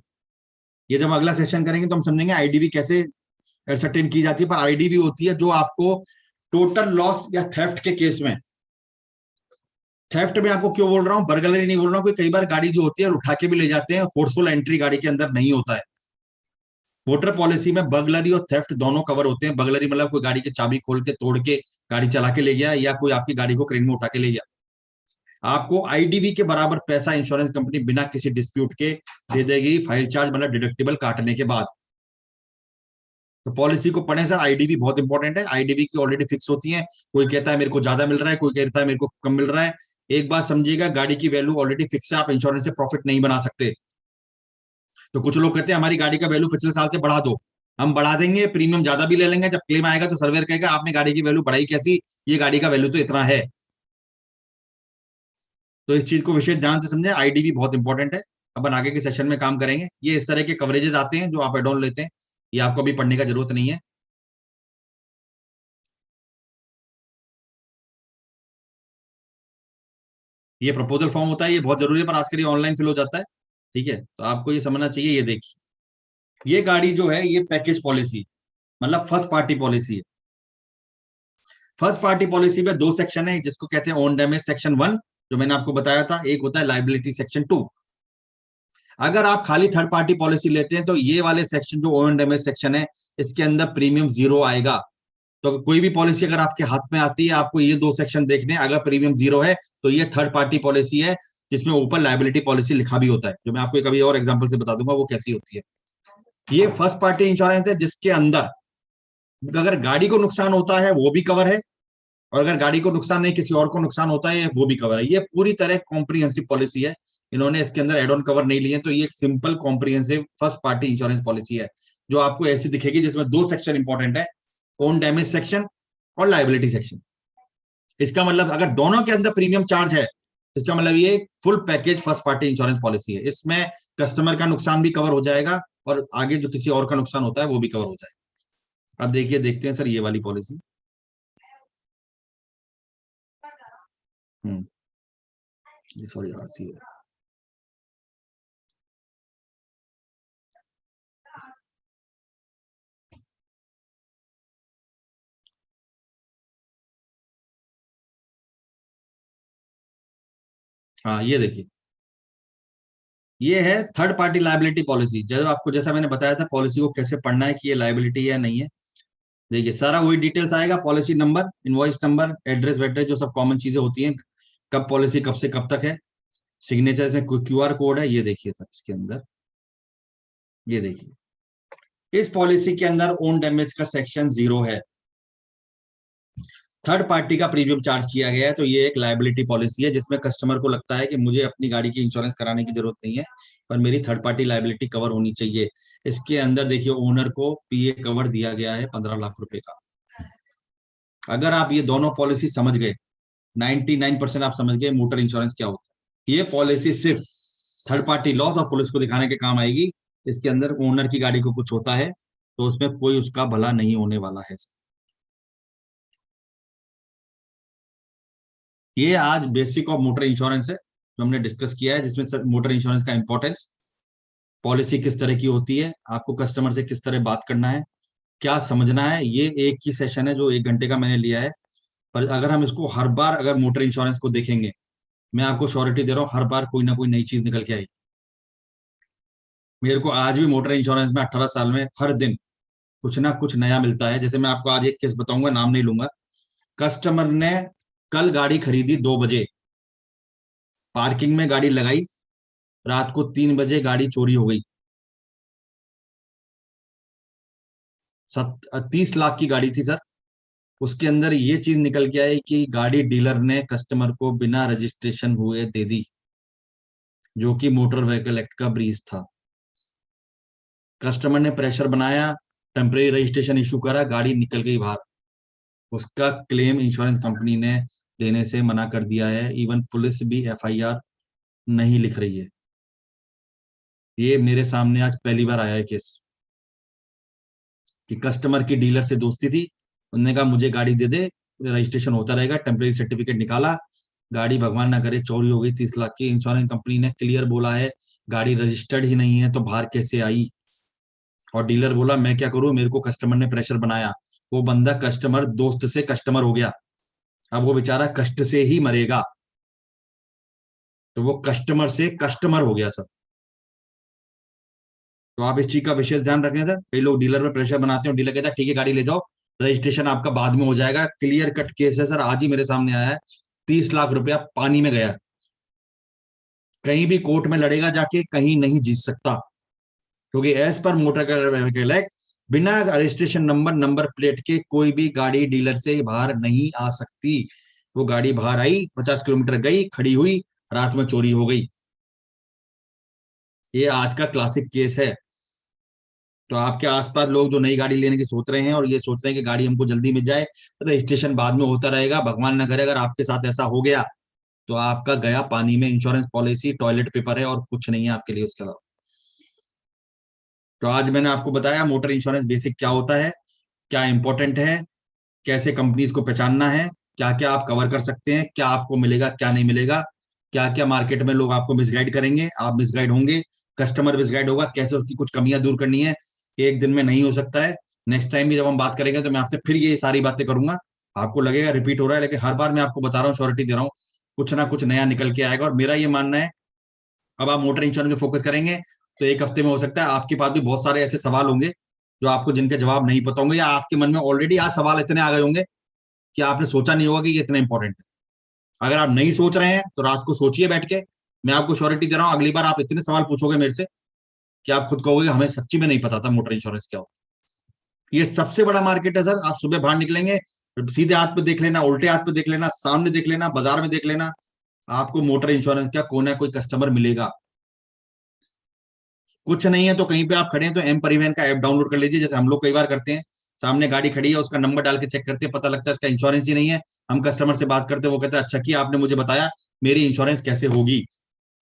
ये जब अगला सेशन करेंगे तो हम समझेंगे आईडीवी कैसे सर्टेन की जाती है। पर आईडीवी होती है जो आपको टोटल लॉस या थेफ्ट के केस में, थेफ्ट में आपको क्यों बोल रहा हूँ, बर्गलरी नहीं बोल रहा हूँ, क्योंकि कई बार गाड़ी जो होती है उठा के भी ले जाते हैं, फोर्सफुल एंट्री गाड़ी के अंदर नहीं होता है। मोटर पॉलिसी में बर्गलरी और थेफ्ट दोनों कवर होते हैं। बर्गलरी मतलब कोई गाड़ी की चाबी खोल के तोड़ के गाड़ी चला के ले गया, या कोई आपकी गाड़ी को क्रेन में उठा के ले गया। आपको आईडीवी के बराबर पैसा इंश्योरेंस कंपनी बिना किसी डिस्प्यूट के दे देगी, फाइल चार्ज मतलब डिडक्टिबल काटने के बाद। तो पॉलिसी को पढ़ें सर, आईडीवी बहुत इंपॉर्टेंट है। आईडीवी की ऑलरेडी फिक्स होती है, कोई कहता है मेरे को ज्यादा मिल रहा है, कोई कहता है मेरे को कम मिल रहा है। एक बात समझिएगा, गाड़ी की वैल्यू ऑलरेडी फिक्स है, आप इंश्योरेंस से प्रॉफिट नहीं बना सकते। तो कुछ लोग कहते हैं हमारी गाड़ी का वैल्यू पिछले साल से बढ़ा दो, हम बढ़ा देंगे, प्रीमियम ज्यादा भी ले लेंगे, जब क्लेम आएगा तो सर्वेयर कहेगा आपने गाड़ी की वैल्यू बढ़ाई कैसी, ये गाड़ी का वैल्यू तो इतना है। तो इस चीज को विशेष ध्यान से समझें, आईडीवी बहुत इंपॉर्टेंट है। अपन आगे के सेशन में काम करेंगे। ये इस तरह के कवरेजेस आते हैं जो आप एड ऑन लेते हैं, ये आपको अभी पढ़ने का जरूरत नहीं है। ये प्रपोजल फॉर्म होता है, ये बहुत जरूरी है, पर आजकल ये ऑनलाइन फिल हो जाता है, ठीक है, तो आपको ये समझना चाहिए। ये देखिए, ये गाड़ी जो है ये पैकेज पॉलिसी, मतलब फर्स्ट पार्टी पॉलिसी है। फर्स्ट पार्टी पॉलिसी में दो सेक्शन है, जिसको कहते हैं ओन डैमेज सेक्शन 1, जो मैंने आपको बताया था, एक होता है लाइबिलिटी सेक्शन 2। अगर आप खाली थर्ड पार्टी पॉलिसी लेते हैं तो ये वाले सेक्शन जो ओन डैमेज सेक्शन है, इसके अंदर प्रीमियम 0 आएगा। तो कोई भी पॉलिसी अगर आपके हाथ में आती है, आपको ये दो सेक्शन देखने, अगर प्रीमियम 0 है तो ये थर्ड पार्टी पॉलिसी है, जिसमें ऊपर लाइबिलिटी पॉलिसी लिखा भी होता है, जो मैं आपको कभी और एग्जांपल से बता दूंगा वो कैसी होती है। ये फर्स्ट पार्टी इंश्योरेंस है, जिसके अंदर अगर गाड़ी को नुकसान होता है वो भी कवर है, और अगर गाड़ी को नुकसान नहीं किसी और को नुकसान होता है वो भी कवर है। ये पूरी तरह कॉम्प्रिहेंसिव पॉलिसी है, इन्होंने इसके अंदर एड ऑन कवर नहीं लिए, तो ये एक simple comprehensive first party insurance policy है, जो आपको ऐसी दिखेगी, जिसमें दो सेक्शन इंपॉर्टेंट है, ओन डैमेज सेक्शन और लाइबिलिटी सेक्शन। इसका मतलब अगर दोनों के अंदर प्रीमियम चार्ज है, इसका मतलब ये full package first party insurance policy है। इसमें कस्टमर का नुकसान भी कवर हो जाएगा, और आगे जो किसी और का नुकसान होता है वो भी कवर हो जाएगा। अब देखिए, देखते हैं सर ये वाली पॉलिसी। सॉरी, आरसी है। हाँ, ये देखिए, ये है थर्ड पार्टी लाइबिलिटी पॉलिसी। जब आपको, जैसा मैंने बताया था पॉलिसी को कैसे पढ़ना है कि ये लाइबिलिटी है या नहीं है, देखिए सारा वही डिटेल्स आएगा, policy number, invoice number, address वेड्रेस, जो सब कॉमन चीजें होती हैं, कब पॉलिसी कब से कब तक है, सिग्नेचर में क्यूआर कोड है, ये देखिए सर इसके अंदर, ये देखिए इस पॉलिसी के अंदर ओन डैमेज का सेक्शन 0 है, थर्ड पार्टी का प्रीमियम चार्ज किया गया है। तो ये एक लायबिलिटी पॉलिसी है, जिसमें कस्टमर को लगता है कि मुझे अपनी गाड़ी की इंश्योरेंस कराने की जरूरत नहीं है, पर मेरी थर्ड पार्टी लायबिलिटी कवर होनी चाहिए। इसके अंदर देखिए ओनर को पीए कवर दिया गया है 15 लाख रुपए का। अगर आप ये दोनों पॉलिसी समझ गए, 99% आप समझ गए मोटर इंश्योरेंस क्या होता है। ये पॉलिसी सिर्फ थर्ड पार्टी लॉस और पुलिस को दिखाने के काम आएगी। इसके अंदर ओनर की गाड़ी को कुछ होता है तो उसमें कोई उसका भला नहीं होने वाला है। ये आज बेसिक ऑफ मोटर इंश्योरेंस है जो हमने डिस्कस किया है, जिसमें मोटर इंश्योरेंस का इंपॉर्टेंस, पॉलिसी किस तरह की होती है, आपको कस्टमर से किस तरह बात करना है, क्या समझना है। ये एक ही सेशन है जो 1 घंटे का मैंने लिया है, पर अगर हम इसको हर बार अगर मोटर इंश्योरेंस को देखेंगे, मैं आपको श्योरिटी दे रहा हूँ हर बार कोई ना कोई नई चीज निकल के आएगी। मेरे को आज भी मोटर इंश्योरेंस में 18 साल में हर दिन कुछ ना कुछ नया मिलता है। जैसे मैं आपको आज एक केस बताऊंगा, नाम नहीं लूंगा। कस्टमर ने कल गाड़ी खरीदी 2 बजे, पार्किंग में गाड़ी लगाई, रात को 3 बजे गाड़ी चोरी हो गई। 30 लाख की गाड़ी थी सर। उसके अंदर ये चीज निकल के आई कि गाड़ी डीलर ने कस्टमर को बिना रजिस्ट्रेशन हुए दे दी, जो कि मोटर व्हीकल एक्ट का ब्रीच था। कस्टमर ने प्रेशर बनाया, टेम्परेरी रजिस्ट्रेशन इशू करा, गाड़ी निकल गई बाहर। उसका क्लेम इंश्योरेंस कंपनी ने देने से मना कर दिया है। इवन पुलिस भी एफआईआर नहीं लिख रही है। ये मेरे सामने आज पहली बार आया है केस, कि कस्टमर की डीलर से दोस्ती थी, उन्होंने कहा मुझे गाड़ी दे दे, रजिस्ट्रेशन होता रहेगा, टेम्परेरी सर्टिफिकेट निकाला, गाड़ी भगवान ना करे चोरी हो गई 30 लाख की। इंश्योरेंस कंपनी ने क्लियर बोला है गाड़ी रजिस्टर्ड ही नहीं है तो बाहर कैसे आई। और डीलर बोला मैं क्या करूं, मेरे को कस्टमर ने प्रेशर बनाया। वो बंदा कस्टमर दोस्त से कस्टमर हो गया, अब वो बेचारा कष्ट से ही मरेगा। तो वो कस्टमर से कस्टमर हो गया सर। तो आप इस चीज का विशेष ध्यान रखें सर। कई लोग डीलर पर प्रेशर बनाते हैं, डीलर कहता है ठीक है गाड़ी ले जाओ, रजिस्ट्रेशन आपका बाद में हो जाएगा। क्लियर कट केस है सर, आज ही मेरे सामने आया है। 30 लाख रुपया पानी में गया। कहीं भी कोर्ट में लड़ेगा जाके, कहीं नहीं जीत सकता, क्योंकि as per motor vehicle act बिना रजिस्ट्रेशन नंबर, नंबर प्लेट के कोई भी गाड़ी डीलर से बाहर नहीं आ सकती। वो गाड़ी बाहर आई, 50 किलोमीटर गई, खड़ी हुई, रात में चोरी हो गई। ये आज का क्लासिक केस है। तो आपके आसपास लोग जो नई गाड़ी लेने की सोच रहे हैं और ये सोच रहे हैं कि गाड़ी हमको जल्दी मिल जाए, रजिस्ट्रेशन बाद में होता रहेगा, भगवान ना करे अगर आपके साथ ऐसा हो गया तो आपका गया पानी में। इंश्योरेंस पॉलिसी टॉयलेट पेपर है और कुछ नहीं है आपके लिए उसके अलावा। तो आज मैंने आपको बताया मोटर इंश्योरेंस बेसिक क्या होता है, क्या इंपॉर्टेंट है, कैसे कंपनीज को पहचानना है, क्या क्या आप कवर कर सकते हैं, क्या आपको मिलेगा क्या नहीं मिलेगा, क्या क्या मार्केट में लोग आपको मिसगाइड करेंगे, आप मिसगाइड होंगे, कस्टमर मिसगाइड होगा, कैसे उसकी कुछ कमियां दूर करनी है। एक दिन में नहीं हो सकता है। नेक्स्ट टाइम भी जब हम बात करेंगे तो मैं आपसे फिर ये सारी बातें करूंगा। आपको लगेगा रिपीट हो रहा है, लेकिन हर बार मैं आपको बता रहा हूँ, श्योरिटी दे रहा हूँ, कुछ ना कुछ नया निकल के आएगा। और मेरा ये मानना है, अब आप मोटर इंश्योरेंस में फोकस करेंगे तो एक हफ्ते में हो सकता है आपके पास भी बहुत सारे ऐसे सवाल होंगे जो आपको जिनके जवाब नहीं पता होंगे, या आपके मन में ऑलरेडी आज सवाल इतने आ गए होंगे कि आपने सोचा नहीं होगा कि ये इतना इंपॉर्टेंट है। अगर आप नहीं सोच रहे हैं तो रात को सोचिए बैठ के। मैं आपको श्योरिटी दे रहा हूँ, अगली बार आप इतने सवाल पूछोगे मेरे से कि आप खुद कहोगे हमें सच्ची में नहीं पता था मोटर इंश्योरेंस क्या होता है। ये सबसे बड़ा मार्केट है सर। आप सुबह बाहर निकलेंगे, सीधे हाथ पे देख लेना, उल्टे हाथ पे देख लेना, सामने देख लेना, बाजार में देख लेना, आपको मोटर इंश्योरेंस का कोई ना कोई कस्टमर मिलेगा। कुछ नहीं है तो कहीं पे आप खड़े हैं तो एम परिवहन का ऐप डाउनलोड कर लीजिए, जैसे हम लोग कई बार करते हैं। सामने गाड़ी खड़ी है, उसका नंबर डाल के चेक करते हैं, पता लगता है इसका इंश्योरेंस ही नहीं है। हम कस्टमर से बात करते हैं, वो कहता है अच्छा किया आपने मुझे बताया, मेरी इंश्योरेंस कैसे होगी,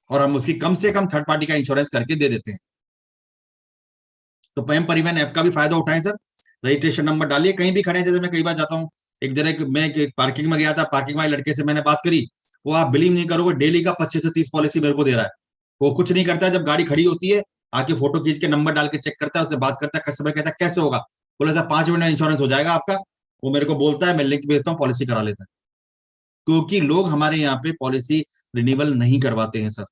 और हम उसकी कम से कम थर्ड पार्टी का इंश्योरेंस करके दे देते हैं। तो एम परिवहन ऐप का भी फायदा उठाएं सर। रजिस्ट्रेशन नंबर डालिए, कहीं भी खड़े हैं, जैसे मैं कई बार जाता हूँ। एक जगह मैं पार्किंग में गया था, पार्किंग वाले लड़के से मैंने बात करी, वो आप बिलीव नहीं करोगे डेली का 25 से 30 पॉलिसी मेरे को दे रहा है। वो कुछ नहीं करता है, जब गाड़ी खड़ी होती है आके फोटो खींच के नंबर डाल के चेक करता है, उससे बात करता है, कस्टमर कहता है कैसे होगा, बोला था 5 मिनट में इंश्योरेंस हो जाएगा आपका। वो मेरे को बोलता है, मैं लिंक भेजता हूँ, पॉलिसी करा लेता है। क्योंकि लोग हमारे यहाँ पे पॉलिसी रिन्यूअल नहीं करवाते हैं सर।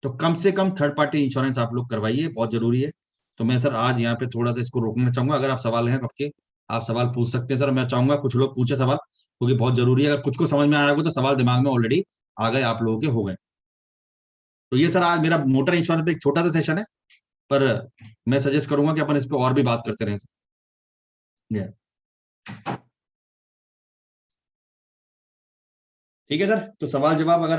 तो कम से कम थर्ड पार्टी इंश्योरेंस आप लोग करवाइए, बहुत जरूरी है। तो मैं सर आज यहाँ पे थोड़ा सा इसको रोकना चाहूंगा। अगर आप सवाल हैं आपके, आप सवाल पूछ सकते हैं सर। मैं चाहूंगा कुछ लोग पूछे सवाल, क्योंकि बहुत जरूरी है। अगर कुछ को समझ में आया होगा तो सवाल दिमाग में ऑलरेडी आ गए, आप लोगों के हो गए। तो ये सर आज मेरा मोटर इंश्योरेंस पे एक छोटा सा सेशन है, पर मैं सजेस्ट करूंगा कि अपन इस पे और भी बात करते रहें सर। ठीक है सर, तो सवाल जवाब अगर